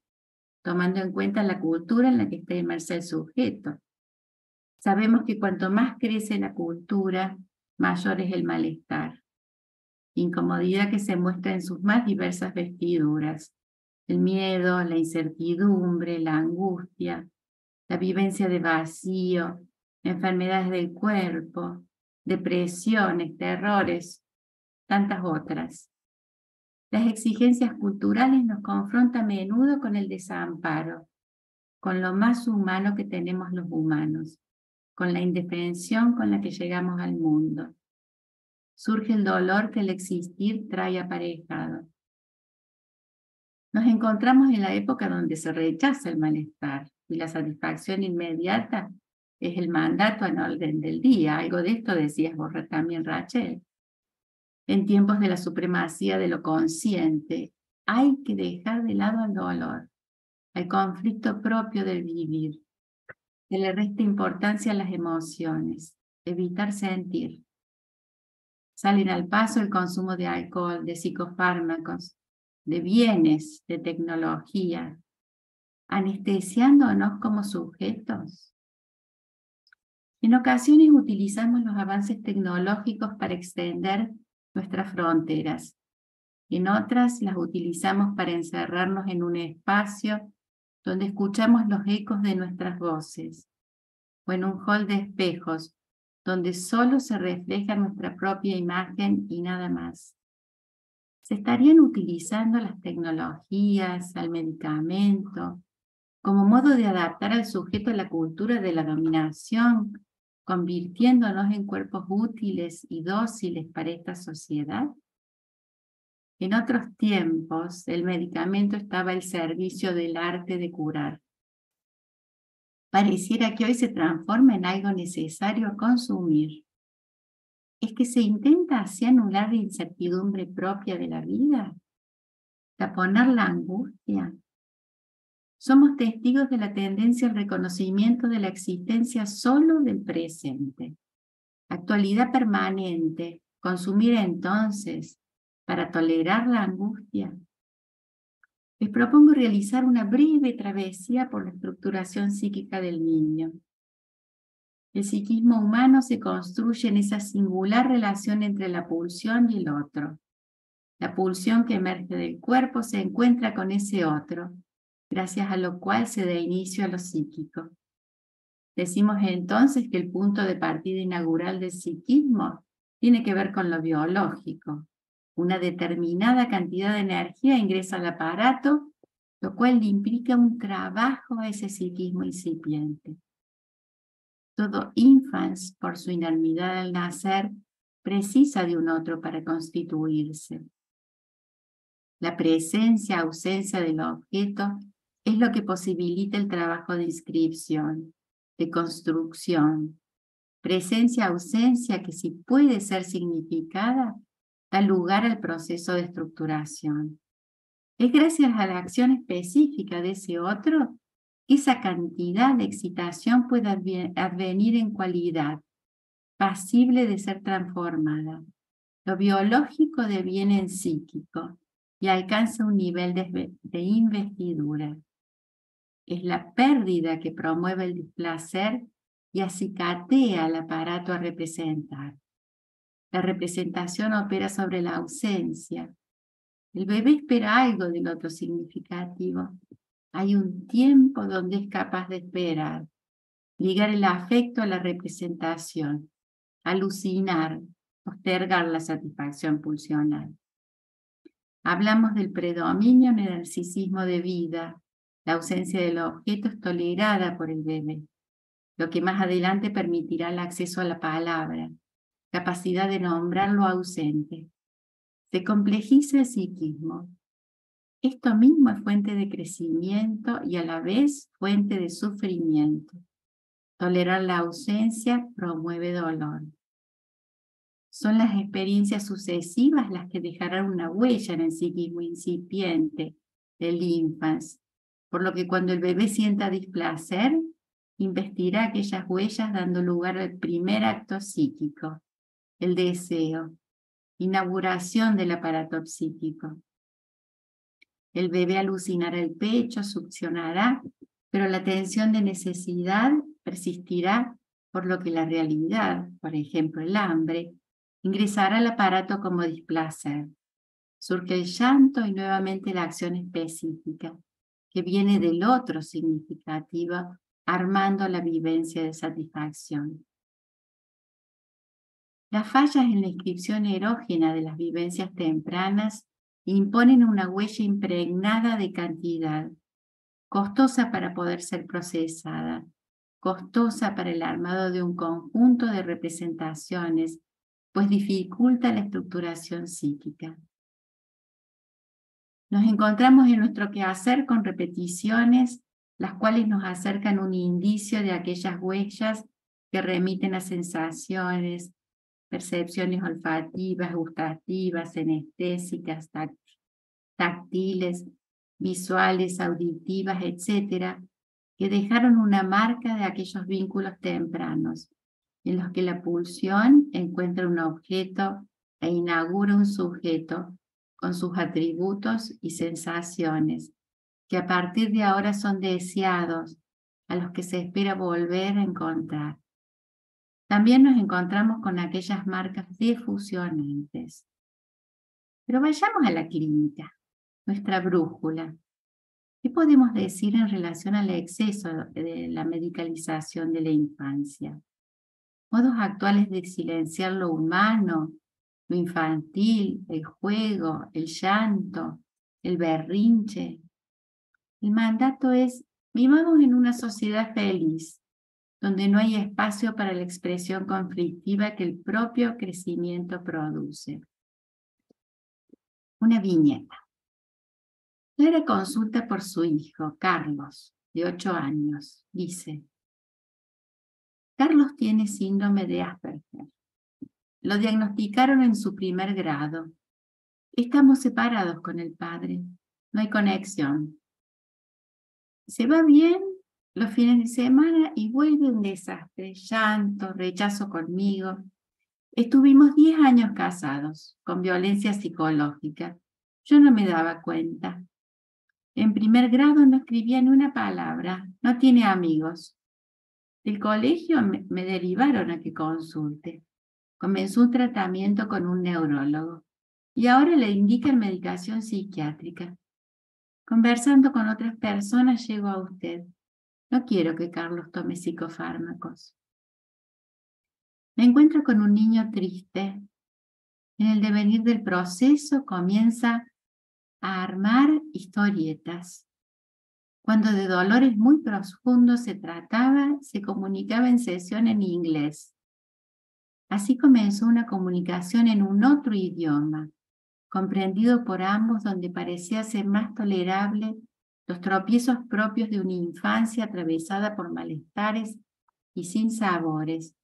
tomando en cuenta la cultura en la que está inmerso el sujeto. Sabemos que cuanto más crece la cultura, mayor es el malestar. Incomodidad que se muestra en sus más diversas vestiduras. El miedo, la incertidumbre, la angustia, la vivencia de vacío, enfermedades del cuerpo, depresiones, terrores, tantas otras. Las exigencias culturales nos confrontan a menudo con el desamparo, con lo más humano que tenemos los humanos, con la indefensión con la que llegamos al mundo. Surge el dolor que el existir trae aparejado. Nos encontramos en la época donde se rechaza el malestar y la satisfacción inmediata es el mandato en orden del día. Algo de esto decías vos también, Rachel. En tiempos de la supremacía de lo consciente, hay que dejar de lado el dolor, el conflicto propio del vivir, que le resta importancia a las emociones, evitar sentir. Salen al paso el consumo de alcohol, de psicofármacos, de bienes, de tecnología, anestesiándonos como sujetos. En ocasiones utilizamos los avances tecnológicos para extender nuestras fronteras. En otras las utilizamos para encerrarnos en un espacio donde escuchamos los ecos de nuestras voces, o en un hall de espejos donde solo se refleja nuestra propia imagen y nada más. Se estarían utilizando las tecnologías, al medicamento, como modo de adaptar al sujeto a la cultura de la dominación, convirtiéndonos en cuerpos útiles y dóciles para esta sociedad. En otros tiempos, el medicamento estaba al servicio del arte de curar. Pareciera que hoy se transforma en algo necesario a consumir. ¿Es que se intenta así anular la incertidumbre propia de la vida? ¿Taponar la angustia? Somos testigos de la tendencia al reconocimiento de la existencia solo del presente. Actualidad permanente, consumir entonces para tolerar la angustia. Les propongo realizar una breve travesía por la estructuración psíquica del niño. El psiquismo humano se construye en esa singular relación entre la pulsión y el otro. La pulsión que emerge del cuerpo se encuentra con ese otro, gracias a lo cual se da inicio a lo psíquico. Decimos entonces que el punto de partida inaugural del psiquismo tiene que ver con lo biológico. Una determinada cantidad de energía ingresa al aparato, lo cual implica un trabajo a ese psiquismo incipiente. Todo infans, por su inermidad al nacer, precisa de un otro para constituirse. La presencia, ausencia del objeto es lo que posibilita el trabajo de inscripción, de construcción. Presencia, ausencia que si puede ser significada, da lugar al proceso de estructuración. Es gracias a la acción específica de ese otro que esa cantidad de excitación puede advenir en cualidad, pasible de ser transformada. Lo biológico deviene en psíquico y alcanza un nivel de investidura. Es la pérdida que promueve el displacer y acicatea al aparato a representar. La representación opera sobre la ausencia. El bebé espera algo del otro significativo. Hay un tiempo donde es capaz de esperar, ligar el afecto a la representación, alucinar, postergar la satisfacción pulsional. Hablamos del predominio en el narcisismo de vida. La ausencia del objeto es tolerada por el bebé, lo que más adelante permitirá el acceso a la palabra, capacidad de nombrar lo ausente. Se complejiza el psiquismo. Esto mismo es fuente de crecimiento y a la vez fuente de sufrimiento. Tolerar la ausencia promueve dolor. Son las experiencias sucesivas las que dejarán una huella en el psiquismo incipiente del infans, por lo que cuando el bebé sienta displacer, investirá aquellas huellas dando lugar al primer acto psíquico, el deseo, inauguración del aparato psíquico. El bebé alucinará el pecho, succionará, pero la tensión de necesidad persistirá, por lo que la realidad, por ejemplo el hambre, ingresará al aparato como displacer. Surge el llanto y nuevamente la acción específica, que viene del otro significativo, armando la vivencia de satisfacción. Las fallas en la inscripción erógena de las vivencias tempranas imponen una huella impregnada de cantidad, costosa para poder ser procesada, costosa para el armado de un conjunto de representaciones, pues dificulta la estructuración psíquica. Nos encontramos en nuestro quehacer con repeticiones, las cuales nos acercan un indicio de aquellas huellas que remiten a sensaciones, percepciones olfativas, gustativas, sinestésicas, táctiles, visuales, auditivas, etc., que dejaron una marca de aquellos vínculos tempranos, en los que la pulsión encuentra un objeto e inaugura un sujeto con sus atributos y sensaciones, que a partir de ahora son deseados, a los que se espera volver a encontrar. También nos encontramos con aquellas marcas defusionantes. Pero vayamos a la clínica, nuestra brújula. ¿Qué podemos decir en relación al exceso de la medicalización de la infancia? Modos actuales de silenciar lo humano, lo infantil, el juego, el llanto, el berrinche. El mandato es: vivamos en una sociedad feliz, donde no hay espacio para la expresión conflictiva que el propio crecimiento produce. Una viñeta. Clara consulta por su hijo, Carlos, de 8 años. Dice: Carlos tiene síndrome de Asperger. Lo diagnosticaron en su 1er grado. Estamos separados con el padre. No hay conexión. Se va bien los fines de semana y vuelve un desastre. Llanto, rechazo conmigo. Estuvimos 10 años casados, con violencia psicológica. Yo no me daba cuenta. En 1er grado no escribía ni una palabra. No tiene amigos. Del colegio me derivaron a que consulte. Comenzó un tratamiento con un neurólogo y ahora le indican medicación psiquiátrica. Conversando con otras personas llego a usted. No quiero que Carlos tome psicofármacos. Me encuentro con un niño triste. En el devenir del proceso comienza a armar historietas. Cuando de dolores muy profundos se trataba, se comunicaba en sesión en inglés. Así comenzó una comunicación en un otro idioma, comprendido por ambos, donde parecía ser más tolerable los tropiezos propios de una infancia atravesada por malestares y sin sabores,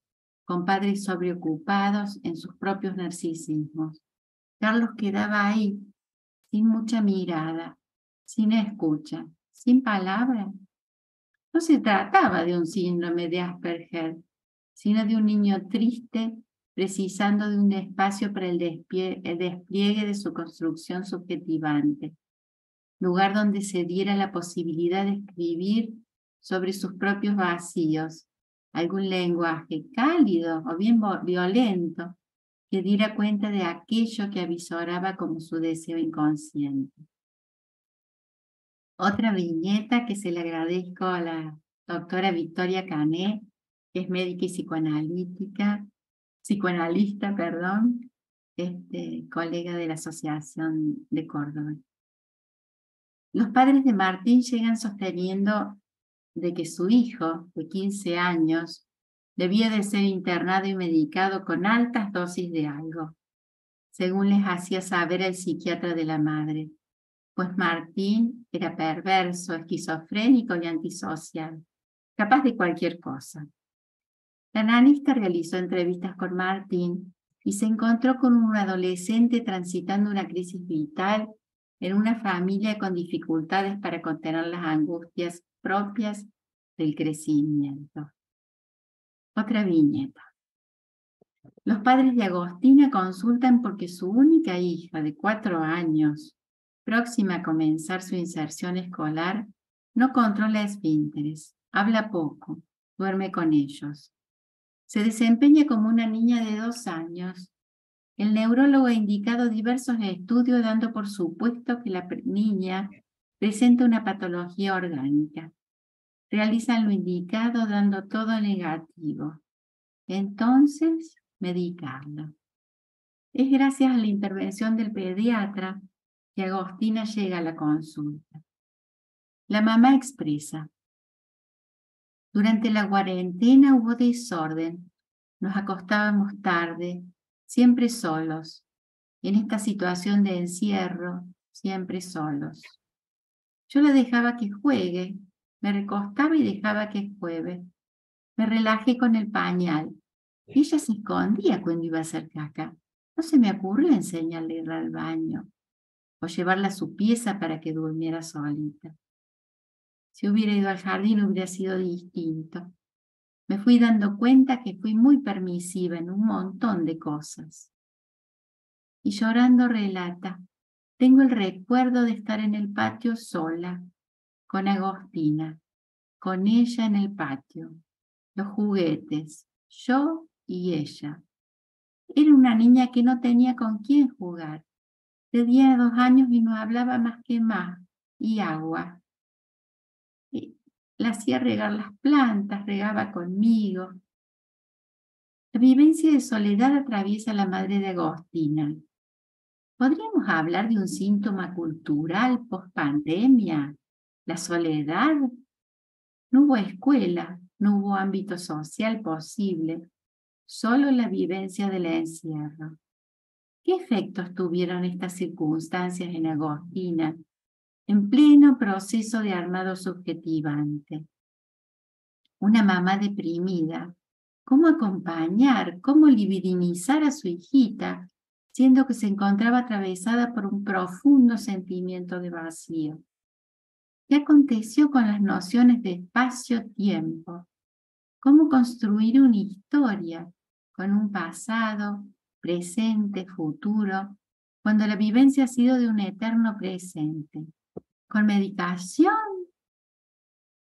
con padres sobreocupados en sus propios narcisismos. Carlos quedaba ahí, sin mucha mirada, sin escucha, sin palabra. No se trataba de un síndrome de Asperger, sino de un niño triste, precisando de un espacio para el despliegue de su construcción subjetivante, lugar donde se diera la posibilidad de escribir sobre sus propios vacíos, algún lenguaje cálido o bien violento, que diera cuenta de aquello que avisoraba como su deseo inconsciente. Otra viñeta que se le agradezco a la doctora Victoria Canet, que es médica y psicoanalista, colega de la Asociación de Córdoba. Los padres de Martín llegan sosteniendo de que su hijo, de 15 años, debía de ser internado y medicado con altas dosis de algo, según les hacía saber el psiquiatra de la madre, pues Martín era perverso, esquizofrénico y antisocial, capaz de cualquier cosa. La analista realizó entrevistas con Martín y se encontró con un adolescente transitando una crisis vital en una familia con dificultades para contener las angustias propias del crecimiento. Otra viñeta. Los padres de Agostina consultan porque su única hija de 4 años Próxima a comenzar su inserción escolar, no controla esfínteres, habla poco, duerme con ellos. Se desempeña como una niña de 2 años. El neurólogo ha indicado diversos estudios dando por supuesto que la niña presenta una patología orgánica. Realizan lo indicado dando todo negativo. Entonces, medicarla. Es gracias a la intervención del pediatra que Agostina llega a la consulta. La mamá expresa: durante la cuarentena hubo desorden, nos acostábamos tarde, siempre solos, en esta situación de encierro, siempre solos. Yo la dejaba que juegue, me recostaba y dejaba que juegue. Me relajé con el pañal y ella se escondía cuando iba a hacer caca. No se me ocurrió enseñarle a ir al baño o llevarla a su pieza para que durmiera solita. Si hubiera ido al jardín hubiera sido distinto. Me fui dando cuenta que fui muy permisiva en un montón de cosas. Y llorando relata: tengo el recuerdo de estar en el patio sola, con Agostina, con ella en el patio, los juguetes, yo y ella. Era una niña que no tenía con quién jugar. Tenía 2 años y no hablaba más que ma y agua. La hacía regar las plantas, regaba conmigo. La vivencia de soledad atraviesa a la madre de Agostina. ¿Podríamos hablar de un síntoma cultural post-pandemia? ¿La soledad? No hubo escuela, no hubo ámbito social posible, solo la vivencia del encierro. ¿Qué efectos tuvieron estas circunstancias en Agostina, en pleno proceso de armado subjetivante? Una mamá deprimida, ¿cómo acompañar, cómo libidinizar a su hijita, siendo que se encontraba atravesada por un profundo sentimiento de vacío? ¿Qué aconteció con las nociones de espacio-tiempo? ¿Cómo construir una historia con un pasado, presente, futuro, cuando la vivencia ha sido de un eterno presente? ¿Con medicación?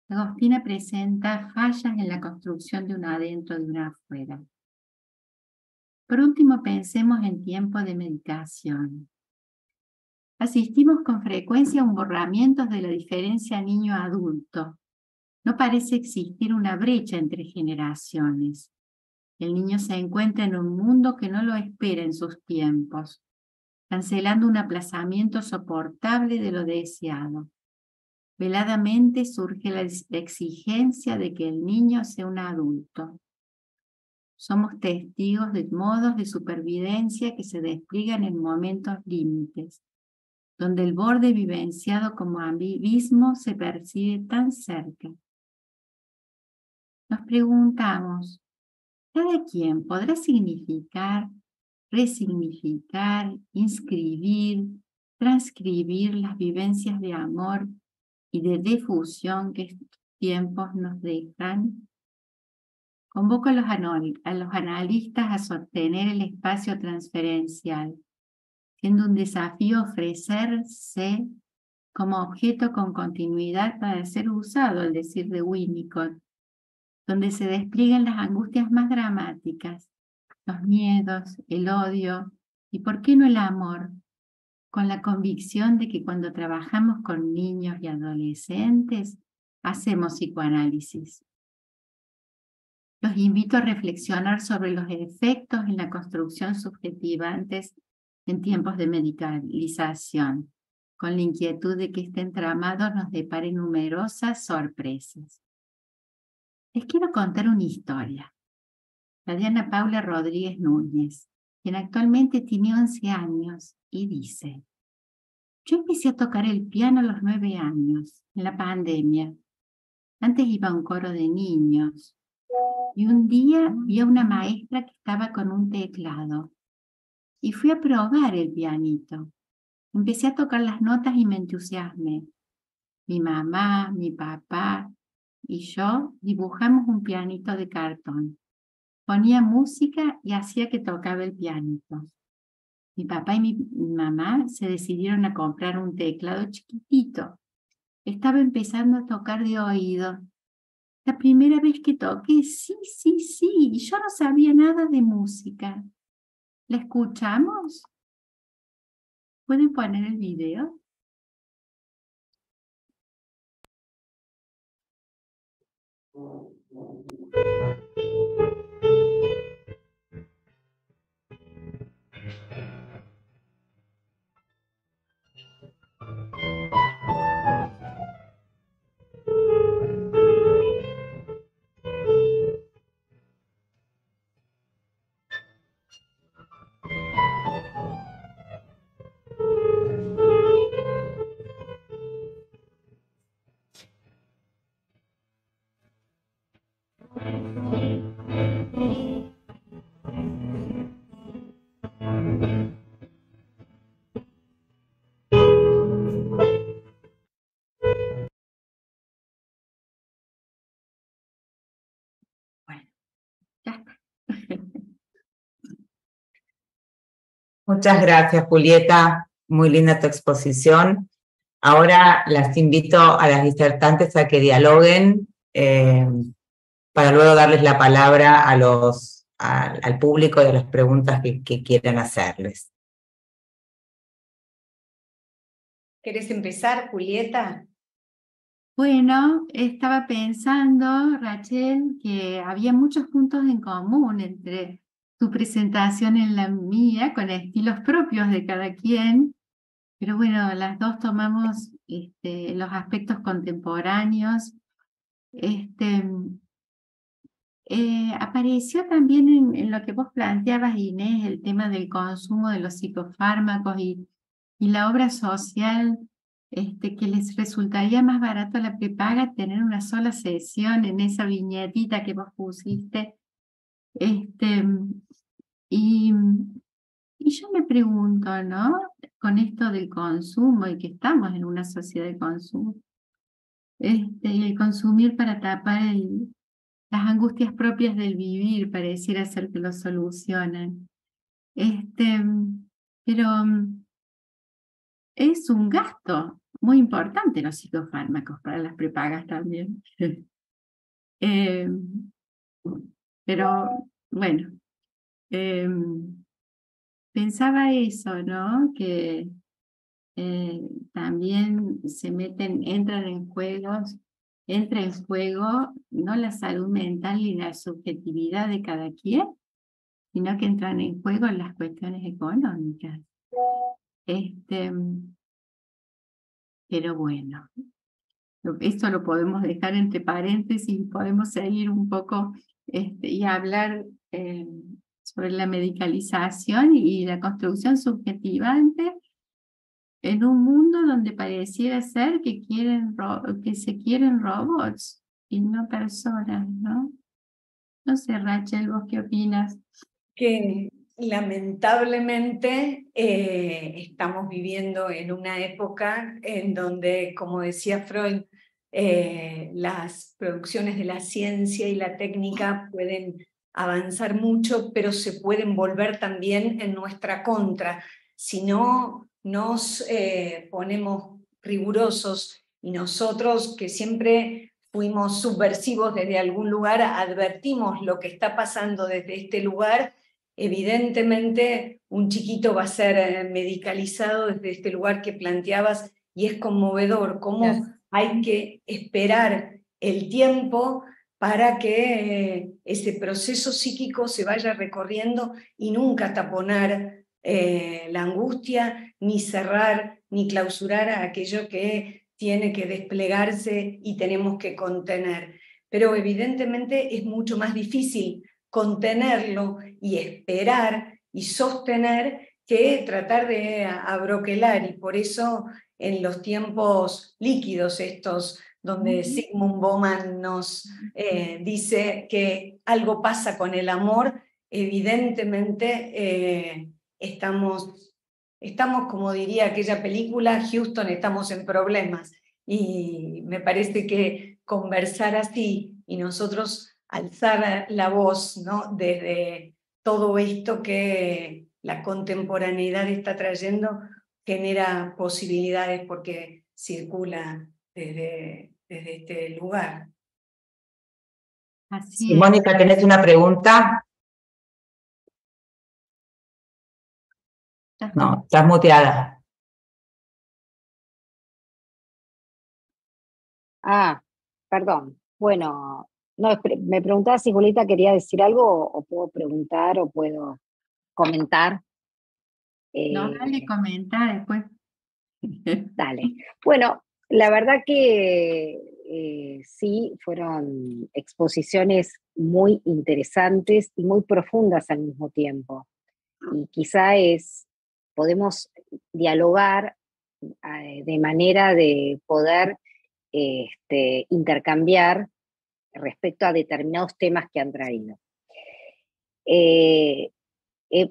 Agostina presenta fallas en la construcción de un adentro de un afuera. Por último, pensemos en tiempo de medicación. Asistimos con frecuencia a un borramiento de la diferencia niño-adulto. No parece existir una brecha entre generaciones. El niño se encuentra en un mundo que no lo espera en sus tiempos, cancelando un aplazamiento soportable de lo deseado. Veladamente surge la exigencia de que el niño sea un adulto. Somos testigos de modos de supervivencia que se despliegan en momentos límites, donde el borde vivenciado como abismo se percibe tan cerca. Nos preguntamos: ¿cada quien podrá significar, resignificar, inscribir, transcribir las vivencias de amor y de difusión que estos tiempos nos dejan? Convoco a los analistas a sostener el espacio transferencial, siendo un desafío ofrecerse como objeto con continuidad para ser usado, al decir de Winnicott, donde se despliegan las angustias más dramáticas, los miedos, el odio y, ¿por qué no, el amor? Con la convicción de que cuando trabajamos con niños y adolescentes, hacemos psicoanálisis. Los invito a reflexionar sobre los efectos en la construcción subjetivantes en tiempos de medicalización, con la inquietud de que este entramado nos depare numerosas sorpresas. Les quiero contar una historia. La de Ana Paula Rodríguez Núñez, quien actualmente tiene 11 años, y dice: yo empecé a tocar el piano a los 9 años, en la pandemia. Antes iba a un coro de niños, y un día vi a una maestra que estaba con un teclado, y fui a probar el pianito. Empecé a tocar las notas y me entusiasmé. Mi mamá, mi papá y yo dibujamos un pianito de cartón. Ponía música y hacía que tocaba el pianito. mi papá y mi mamá se decidieron a comprar un teclado chiquitito. Estaba empezando a tocar de oído. La primera vez que toqué, sí, y yo no sabía nada de música. ¿La escuchamos? ¿Pueden poner el video? Bueno, ya está. Muchas gracias, Julieta. Muy linda tu exposición. Ahora las invito a las disertantes a que dialoguen para luego darles la palabra al público y a las preguntas que quieran hacerles. ¿Querés empezar, Julieta? Bueno, estaba pensando, Rachel, que había muchos puntos en común entre tu presentación y la mía, con estilos propios de cada quien, pero bueno, las dos tomamos los aspectos contemporáneos. Apareció también en lo que vos planteabas, Inés, el tema del consumo de los psicofármacos y la obra social, que les resultaría más barato a la prepaga tener una sola sesión en esa viñetita que vos pusiste. Y yo me pregunto, ¿no? Con esto del consumo y que estamos en una sociedad de consumo, y el consumir para tapar las angustias propias del vivir pareciera ser que lo solucionan. Pero es un gasto muy importante los psicofármacos para las prepagas también. Pero bueno, pensaba eso, ¿no? Que también entra en juego no la salud mental y la subjetividad de cada quien, sino que entran en juego las cuestiones económicas. Pero bueno, esto lo podemos dejar entre paréntesis y podemos seguir un poco y hablar sobre la medicalización y la construcción subjetivante en un mundo donde pareciera ser que se quieren robots y no personas, ¿no? No sé, Rachel, ¿vos qué opinas? Que lamentablemente estamos viviendo en una época en donde, como decía Freud, las producciones de la ciencia y la técnica pueden avanzar mucho, pero se pueden volver también en nuestra contra. Si no nos ponemos rigurosos y nosotros que siempre fuimos subversivos desde algún lugar, advertimos lo que está pasando desde este lugar, evidentemente un chiquito va a ser medicalizado desde este lugar que planteabas y es conmovedor cómo hay que esperar el tiempo para que ese proceso psíquico se vaya recorriendo y nunca taponar la angustia, ni cerrar, ni clausurar a aquello que tiene que desplegarse y tenemos que contener. Pero evidentemente es mucho más difícil contenerlo y esperar y sostener que tratar de abroquelar, y por eso en los tiempos líquidos estos, donde Zygmunt Bauman nos dice que algo pasa con el amor, evidentemente estamos, como diría aquella película, Houston, estamos en problemas, y me parece que conversar así y nosotros alzar la voz, ¿no? Desde todo esto que la contemporaneidad está trayendo genera posibilidades porque circula desde este lugar. Así es. Mónica, ¿tenés una pregunta? No, estás muteada. Ah, perdón. Bueno, no, me preguntaba si Julieta quería decir algo o puedo preguntar o puedo comentar. No, dale, comenta después. Dale. Bueno, la verdad que sí, fueron exposiciones muy interesantes y muy profundas al mismo tiempo. Y quizá podemos dialogar de manera de poder intercambiar respecto a determinados temas que han traído.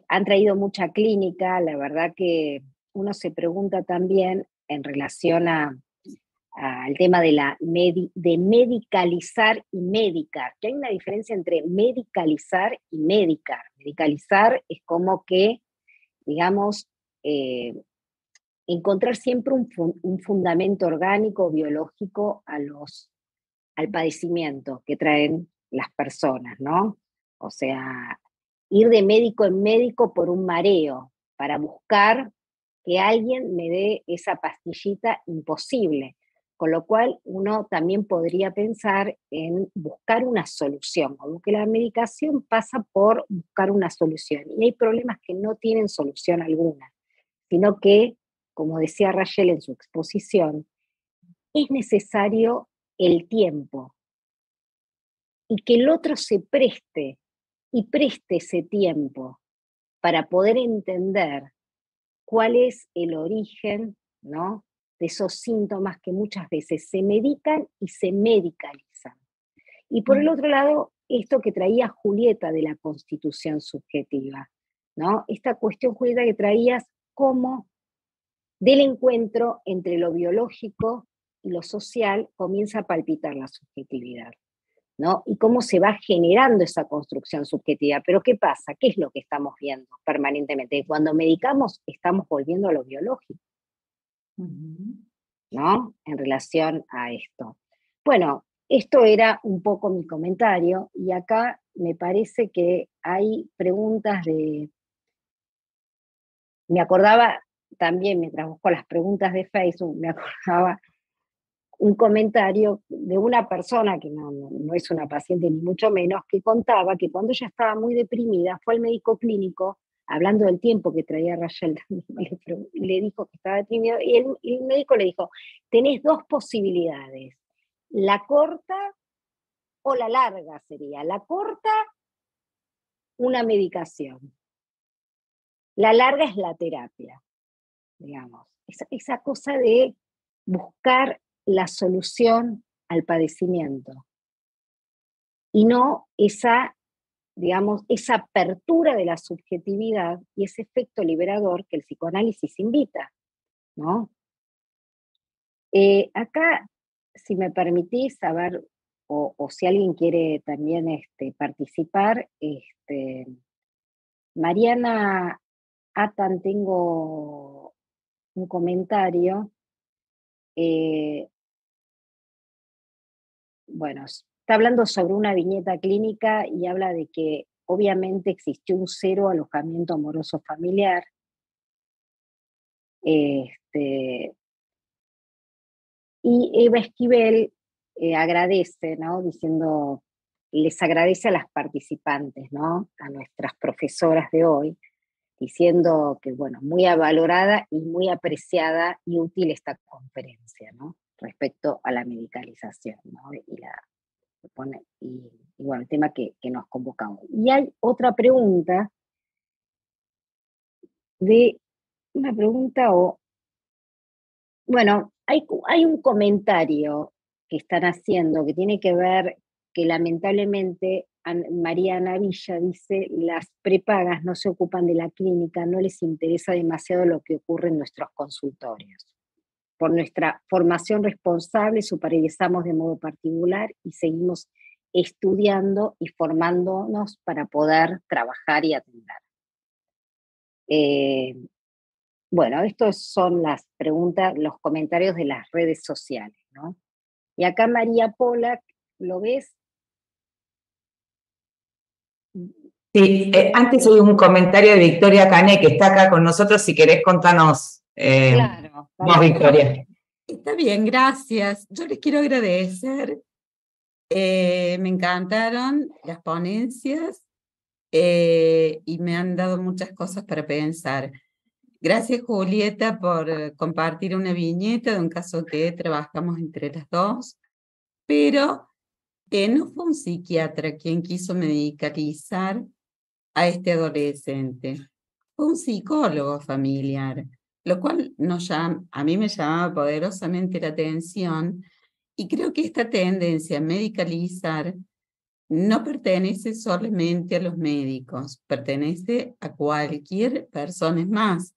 Han traído mucha clínica, la verdad que uno se pregunta también en relación al tema de medicalizar y medicar, que hay una diferencia entre medicalizar y medicar. Medicalizar es como que, digamos, encontrar siempre un fundamento orgánico, biológico al padecimiento que traen las personas, ¿no? O sea, ir de médico en médico por un mareo, para buscar que alguien me dé esa pastillita imposible. Con lo cual uno también podría pensar en buscar una solución, como que la medicación pasa por buscar una solución. Y hay problemas que no tienen solución alguna, sino que, como decía Rachel en su exposición, es necesario el tiempo y que el otro se preste y preste ese tiempo para poder entender cuál es el origen, ¿no?, de esos síntomas que muchas veces se medican y se medicalizan. Y por el otro lado, esto que traía Julieta de la constitución subjetiva, ¿no? Esta cuestión, Julieta, que traías como del encuentro entre lo biológico y lo social comienza a palpitar la subjetividad, ¿no? Y cómo se va generando esa construcción subjetiva. Pero ¿qué pasa? ¿Qué es lo que estamos viendo permanentemente? Cuando medicamos estamos volviendo a lo biológico, ¿no? En relación a esto. Bueno, esto era un poco mi comentario y acá me parece que hay preguntas me acordaba también, mientras busco las preguntas de Facebook, me acordaba un comentario de una persona que no es una paciente ni mucho menos, que contaba que cuando ella estaba muy deprimida fue al médico clínico, hablando del tiempo que traía Rachel, le dijo que estaba deprimido, y el médico le dijo, tenés dos posibilidades, la corta o la larga sería. La corta, una medicación. La larga es la terapia, digamos. Esa cosa de buscar la solución al padecimiento y no esa, digamos, esa apertura de la subjetividad y ese efecto liberador que el psicoanálisis invita, ¿no? Acá, si me permitís, a ver, o si alguien quiere también participar, Mariana Atan, tengo un comentario. Bueno, está hablando sobre una viñeta clínica y habla de que obviamente existió un cero alojamiento amoroso familiar. Y Eva Esquivel agradece, ¿no? Diciendo, les agradece a las participantes, ¿no? A nuestras profesoras de hoy, diciendo que, bueno, muy valorada y muy apreciada y útil esta conferencia, ¿no? Respecto a la medicalización, ¿no? Y bueno, el tema que nos convocamos. Y hay otra pregunta bueno, hay un comentario que están haciendo que tiene que ver que lamentablemente Mariana Villa dice, las prepagas no se ocupan de la clínica, no les interesa demasiado lo que ocurre en nuestros consultorios. Por nuestra formación responsable supervisamos de modo particular y seguimos estudiando y formándonos para poder trabajar y atender. Bueno, estos son las preguntas, los comentarios de las redes sociales, ¿no? Y acá María Pola, ¿lo ves? Sí, antes hay un comentario de Victoria Cané, que está acá con nosotros. Si querés, contanos, Claro, vos, Victoria. Está bien, gracias. Yo les quiero agradecer. Me encantaron las ponencias y me han dado muchas cosas para pensar. Gracias, Julieta, por compartir una viñeta de un caso que trabajamos entre las dos, pero no fue un psiquiatra quien quiso medicalizar a este adolescente, fue un psicólogo familiar, lo cual a mí me llamaba poderosamente la atención, y creo que esta tendencia a medicalizar no pertenece solamente a los médicos, pertenece a cualquier persona. Es más,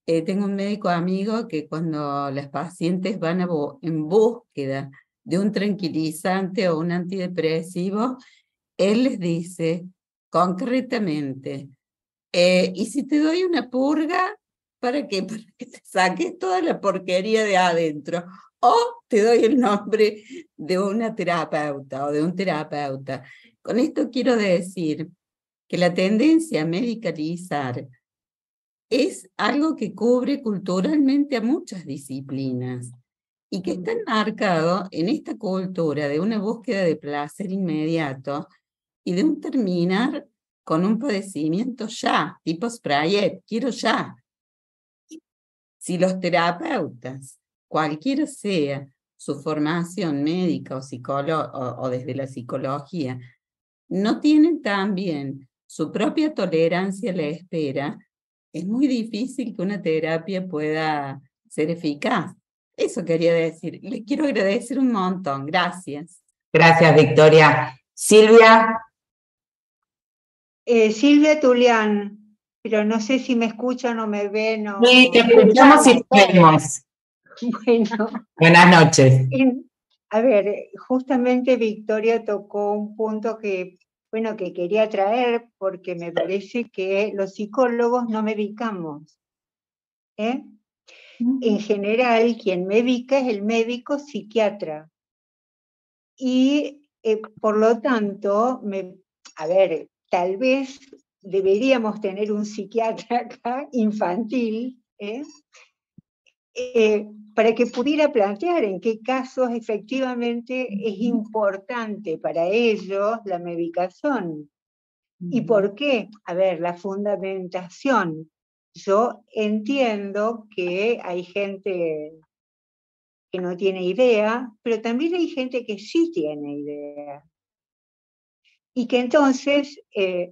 tengo un médico amigo que cuando las pacientes van en búsqueda de un tranquilizante o un antidepresivo, él les dice concretamente, ¿y si te doy una purga? ¿Para qué? Para que te saques toda la porquería de adentro. O te doy el nombre de una terapeuta o de un terapeuta. Con esto quiero decir que la tendencia a medicalizar es algo que cubre culturalmente a muchas disciplinas y que está enmarcado en esta cultura de una búsqueda de placer inmediato y de un terminar con un padecimiento ya, tipo Sprayet, quiero ya. Si los terapeutas, cualquiera sea su formación médica o desde la psicología, no tienen también su propia tolerancia a la espera, es muy difícil que una terapia pueda ser eficaz. Eso quería decir. Les quiero agradecer un montón. Gracias. Gracias, Victoria. Silvia. Silvia Tulián, pero no sé si me escuchan o me ven. O... Sí, te escuchamos y te vemos. Bueno. Buenas noches. A ver, justamente Victoria tocó un punto que quería traer, porque me parece que los psicólogos no medicamos. En general, quien medica es el médico psiquiatra. Y por lo tanto, tal vez deberíamos tener un psiquiatra acá, infantil, para que pudiera plantear en qué casos efectivamente es importante para ellos la medicación. ¿Y por qué? A ver, la fundamentación. Yo entiendo que hay gente que no tiene idea, pero también hay gente que sí tiene idea. Y que entonces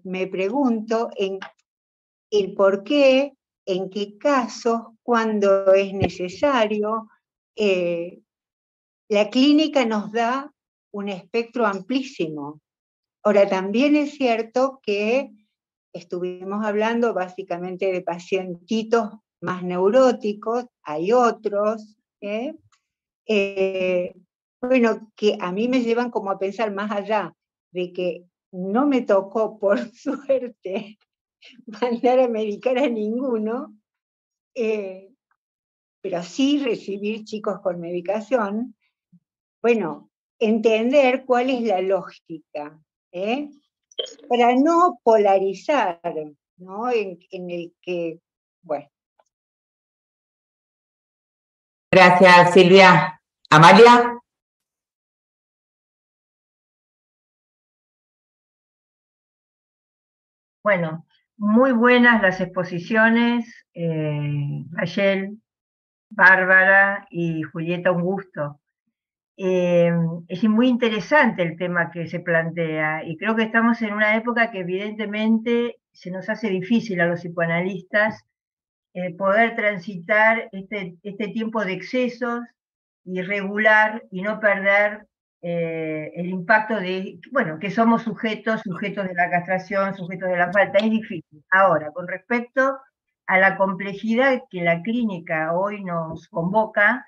me pregunto en el por qué, en qué casos, cuando es necesario. La clínica nos da un espectro amplísimo. Ahora, también es cierto que estuvimos hablando básicamente de pacientitos más neuróticos, hay otros, que a mí me llevan como a pensar más allá de que no me tocó, por suerte, mandar a medicar a ninguno, pero sí recibir chicos con medicación. Bueno, entender cuál es la lógica, para no polarizar, ¿no? En el que, bueno. Gracias, Silvia. ¿Amalia? Bueno, muy buenas las exposiciones, Rachel, Bárbara y Julieta, un gusto. Es muy interesante el tema que se plantea, y creo que estamos en una época que evidentemente se nos hace difícil a los psicoanalistas poder transitar este tiempo de excesos y regular y no perder el impacto de, que somos sujetos de la castración, sujetos de la falta. Es difícil. Ahora, con respecto a la complejidad que la clínica hoy nos convoca,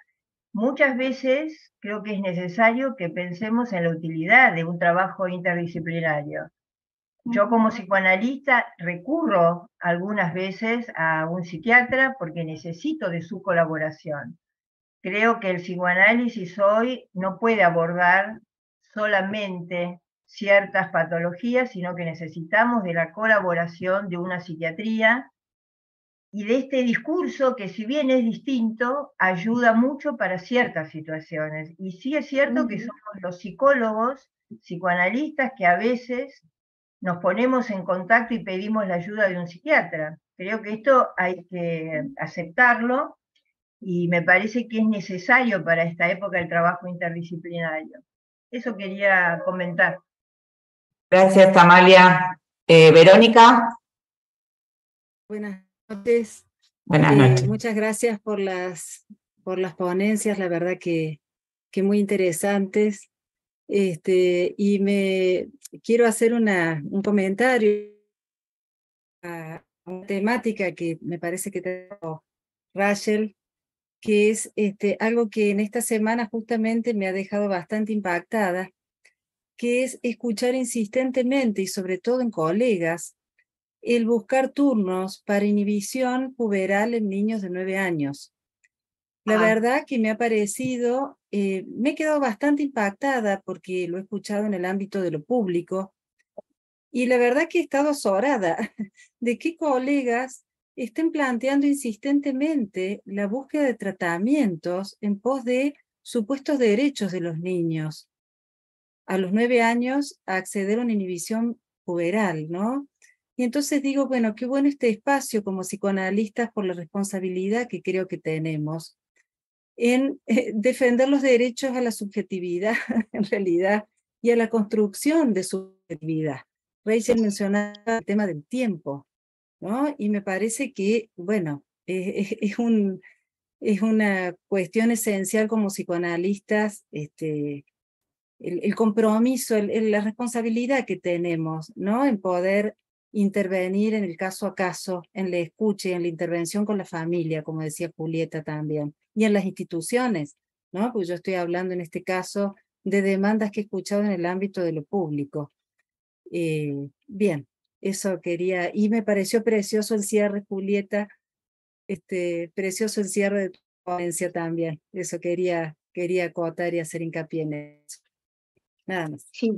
muchas veces creo que es necesario que pensemos en la utilidad de un trabajo interdisciplinario. Yo como psicoanalista recurro algunas veces a un psiquiatra porque necesito de su colaboración. Creo que el psicoanálisis hoy no puede abordar solamente ciertas patologías, sino que necesitamos de la colaboración de una psiquiatría y de este discurso que, si bien es distinto, ayuda mucho para ciertas situaciones. Y sí es cierto que somos los psicólogos, psicoanalistas, que a veces nos ponemos en contacto y pedimos la ayuda de un psiquiatra. Creo que esto hay que aceptarlo y me parece que es necesario para esta época el trabajo interdisciplinario. Eso quería comentar. Gracias, Amalia. Verónica. Buenas noches. Buenas noches. Muchas gracias por las ponencias, la verdad que muy interesantes. Y me quiero hacer un comentario a una temática que me parece que trajo Rachel, que es algo que en esta semana justamente me ha dejado bastante impactada, que es escuchar insistentemente y sobre todo en colegas el buscar turnos para inhibición puberal en niños de 9 años. La verdad que me ha parecido, me he quedado bastante impactada porque lo he escuchado en el ámbito de lo público, y la verdad que he estado azorada de que colegas estén planteando insistentemente la búsqueda de tratamientos en pos de supuestos derechos de los niños. A los 9 años a acceder a una inhibición puberal, ¿no? Y entonces digo, bueno, qué bueno este espacio como psicoanalistas por la responsabilidad que creo que tenemos en defender los derechos a la subjetividad, en realidad, y a la construcción de subjetividad. Rachel mencionaba el tema del tiempo, ¿no? Y me parece que, bueno, es una cuestión esencial como psicoanalistas, el compromiso, la responsabilidad que tenemos, ¿no? En poder intervenir en el caso a caso, en la escucha y en la intervención con la familia, como decía Julieta también, y en las instituciones, ¿no? Pues yo estoy hablando en este caso de demandas que he escuchado en el ámbito de lo público. Bien, eso quería, y me pareció precioso el cierre, Julieta, precioso el cierre de tu ponencia también, eso quería acotar y hacer hincapié en eso. Nada más. Sí.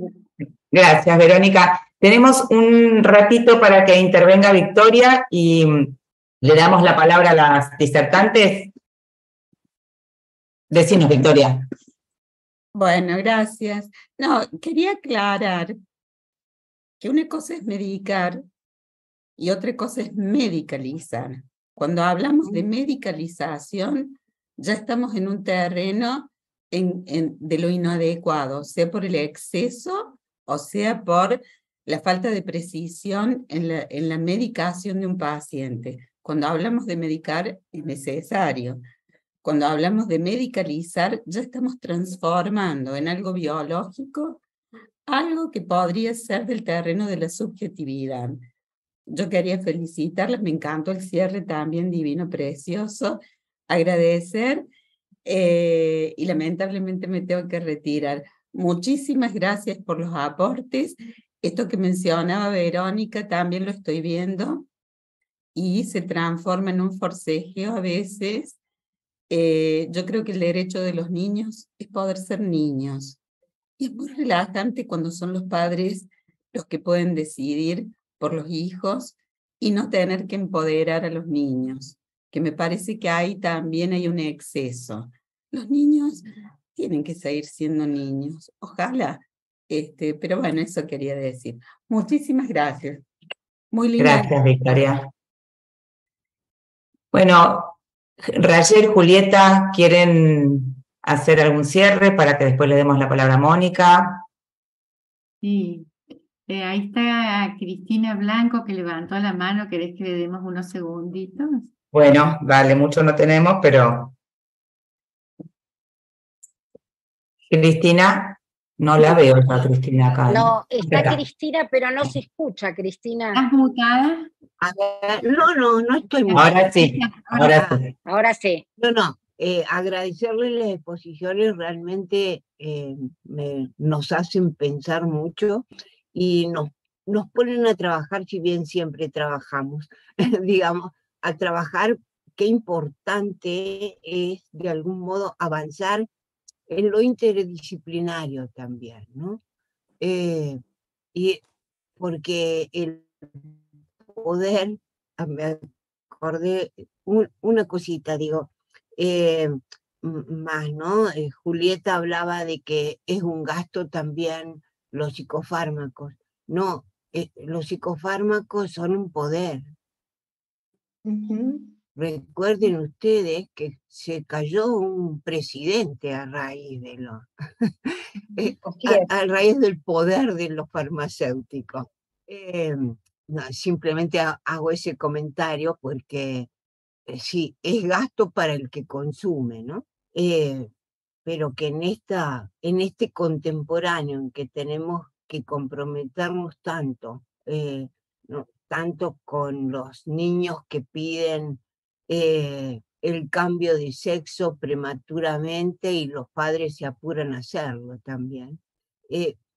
Gracias, Verónica. Tenemos un ratito para que intervenga Victoria y le damos la palabra a las disertantes. Decinos, Victoria. Bueno, gracias. No, quería aclarar que una cosa es medicar y otra cosa es medicalizar. Cuando hablamos de medicalización, ya estamos en un terreno de lo inadecuado, sea por el exceso o sea por la falta de precisión en la medicación de un paciente. Cuando hablamos de medicar es necesario. Cuando hablamos de medicalizar, ya estamos transformando en algo biológico algo que podría ser del terreno de la subjetividad. Yo quería felicitarles, me encantó el cierre también, divino, precioso, agradecer y lamentablemente me tengo que retirar. Muchísimas gracias por los aportes. Esto que mencionaba Verónica también lo estoy viendo y se transforma en un forcejeo a veces. Yo creo que el derecho de los niños es poder ser niños. Y es muy relajante cuando son los padres los que pueden decidir por los hijos y no tener que empoderar a los niños, que me parece que ahí también hay un exceso. Los niños tienen que seguir siendo niños, ojalá, pero bueno, eso quería decir. Muchísimas gracias. Muy linda. Gracias, Victoria. Bueno, Rachel, Julieta, ¿quieren hacer algún cierre para que después le demos la palabra a Mónica? Sí, ahí está Cristina Blanco que levantó la mano. ¿Querés que le demos unos segunditos? Bueno, vale, mucho no tenemos, pero... Cristina, no la veo yo a Cristina acá. No, está Acá. Cristina, pero no se escucha, Cristina. ¿Estás mutada? No estoy muy Ahora sí, ahora sí. Ahora sí. No, agradecerle las exposiciones, realmente nos hacen pensar mucho y nos nos ponen a trabajar, si bien siempre trabajamos, digamos, a trabajar, qué importante es de algún modo avanzar en lo interdisciplinario también, ¿no? Y porque el poder, me acordé una cosita, digo, más, ¿no? Julieta hablaba de que es un gasto también los psicofármacos. No, los psicofármacos son un poder. Recuerden ustedes que se cayó un presidente a raíz de a raíz del poder de los farmacéuticos. No, simplemente hago ese comentario porque sí, es gasto para el que consume, ¿no? Pero que en este contemporáneo en que tenemos que comprometernos tanto, ¿no? Tanto con los niños que piden el cambio de sexo prematuramente y los padres se apuran a hacerlo también,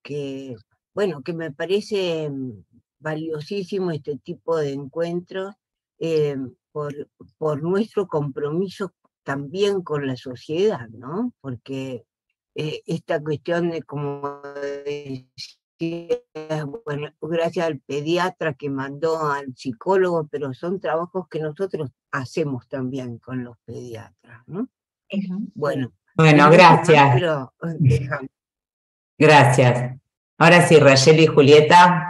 que, bueno, que me parece valiosísimo este tipo de encuentros por nuestro compromiso también con la sociedad, ¿no? Porque esta cuestión de, como decía, bueno, gracias al pediatra que mandó al psicólogo, pero son trabajos que nosotros hacemos también con los pediatras, ¿no? Bueno, gracias. Pero dejamos. Gracias. Ahora sí, Rayel y Julieta.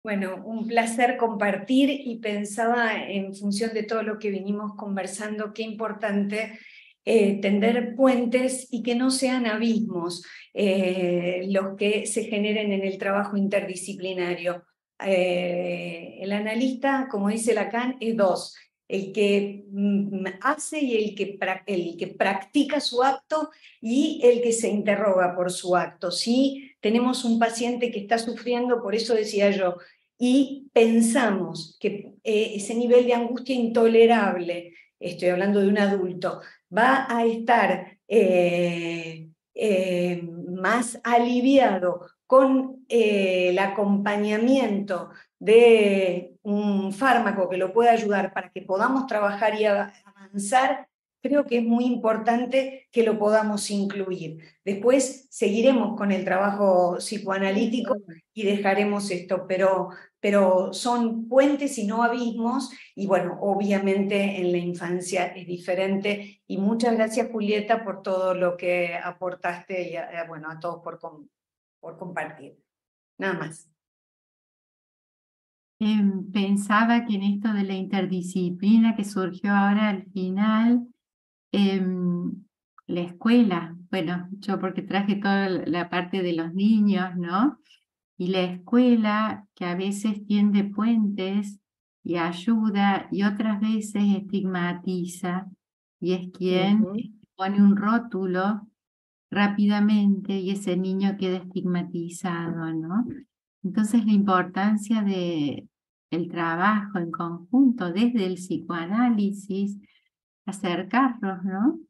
Bueno, un placer compartir y pensaba en función de todo lo que vinimos conversando, qué importante tender puentes y que no sean abismos los que se generen en el trabajo interdisciplinario. El analista, como dice Lacan, es dos: el que hace y el que practica su acto y el que se interroga por su acto. Si tenemos un paciente que está sufriendo, por eso decía yo, y pensamos que ese nivel de angustia intolerable, estoy hablando de un adulto, va a estar más aliviado con el acompañamiento de un fármaco que lo pueda ayudar para que podamos trabajar y avanzar, creo que es muy importante que lo podamos incluir. Después seguiremos con el trabajo psicoanalítico y dejaremos esto, pero son puentes y no abismos, y bueno, obviamente en la infancia es diferente, y muchas gracias, Julieta, por todo lo que aportaste, y bueno, a todos por compartir. Nada más. Pensaba que en esto de la interdisciplina que surgió ahora al final, la escuela, bueno, yo porque traje toda la parte de los niños, ¿no? Y la escuela que a veces tiende puentes y ayuda y otras veces estigmatiza, y es quien pone un rótulo rápidamente y ese niño queda estigmatizado, ¿no? Entonces la importancia de el trabajo en conjunto desde el psicoanálisis, acercarnos, ¿no?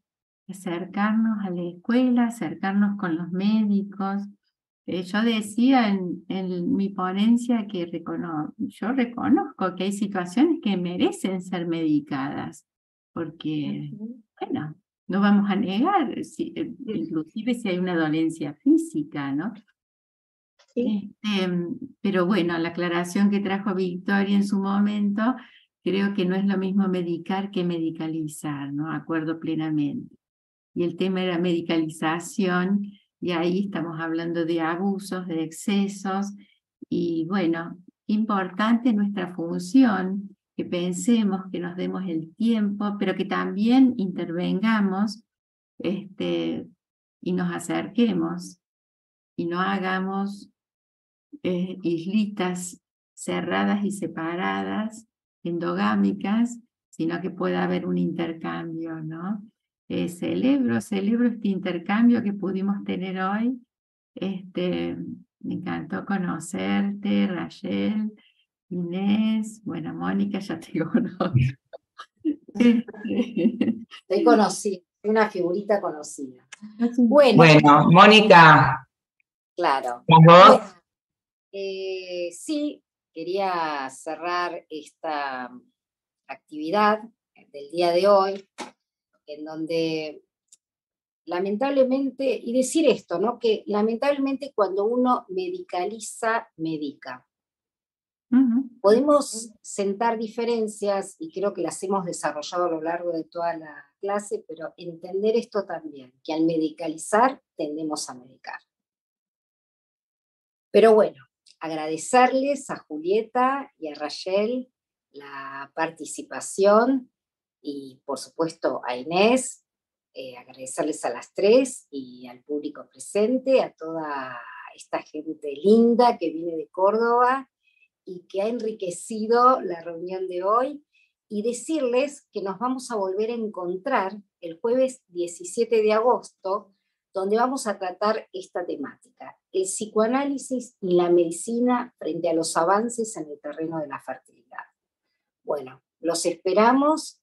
Acercarnos a la escuela, acercarnos con los médicos. Yo decía en mi ponencia que yo reconozco que hay situaciones que merecen ser medicadas, porque, bueno, no vamos a negar, inclusive si hay una dolencia física, ¿no? Sí. Pero bueno, la aclaración que trajo Victoria en su momento, creo que no es lo mismo medicar que medicalizar, ¿no? Acuerdo plenamente. Y el tema era medicalización, y ahí estamos hablando de abusos, de excesos, y bueno, importante nuestra función, que pensemos, que nos demos el tiempo, pero que también intervengamos y nos acerquemos, y no hagamos islitas cerradas y separadas, endogámicas, sino que pueda haber un intercambio, ¿no? Celebro este intercambio que pudimos tener hoy. Me encantó conocerte, Rayel, Inés, bueno, Mónica, ya te conozco. Soy conocida, una figurita conocida. Bueno, Mónica. Claro. ¿Vos? Sí, quería cerrar esta actividad del día de hoy, en donde lamentablemente, y decir esto, ¿no? Que lamentablemente cuando uno medicaliza, medica. Podemos sentar diferencias, y creo que las hemos desarrollado a lo largo de toda la clase, pero entender esto también, que al medicalizar tendemos a medicar. Pero bueno, agradecerles a Julieta y a Rayel la participación, y por supuesto a Inés, agradecerles a las tres y al público presente, a toda esta gente linda que viene de Córdoba y que ha enriquecido la reunión de hoy, y decirles que nos vamos a volver a encontrar el jueves 17 de agosto, donde vamos a tratar esta temática, el psicoanálisis y la medicina frente a los avances en el terreno de la fertilidad. Bueno, los esperamos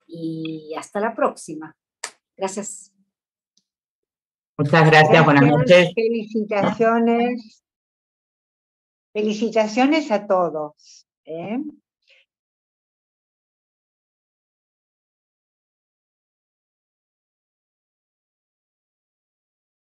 y hasta la próxima. Gracias. Muchas gracias, buenas noches. Felicitaciones. Felicitaciones a todos.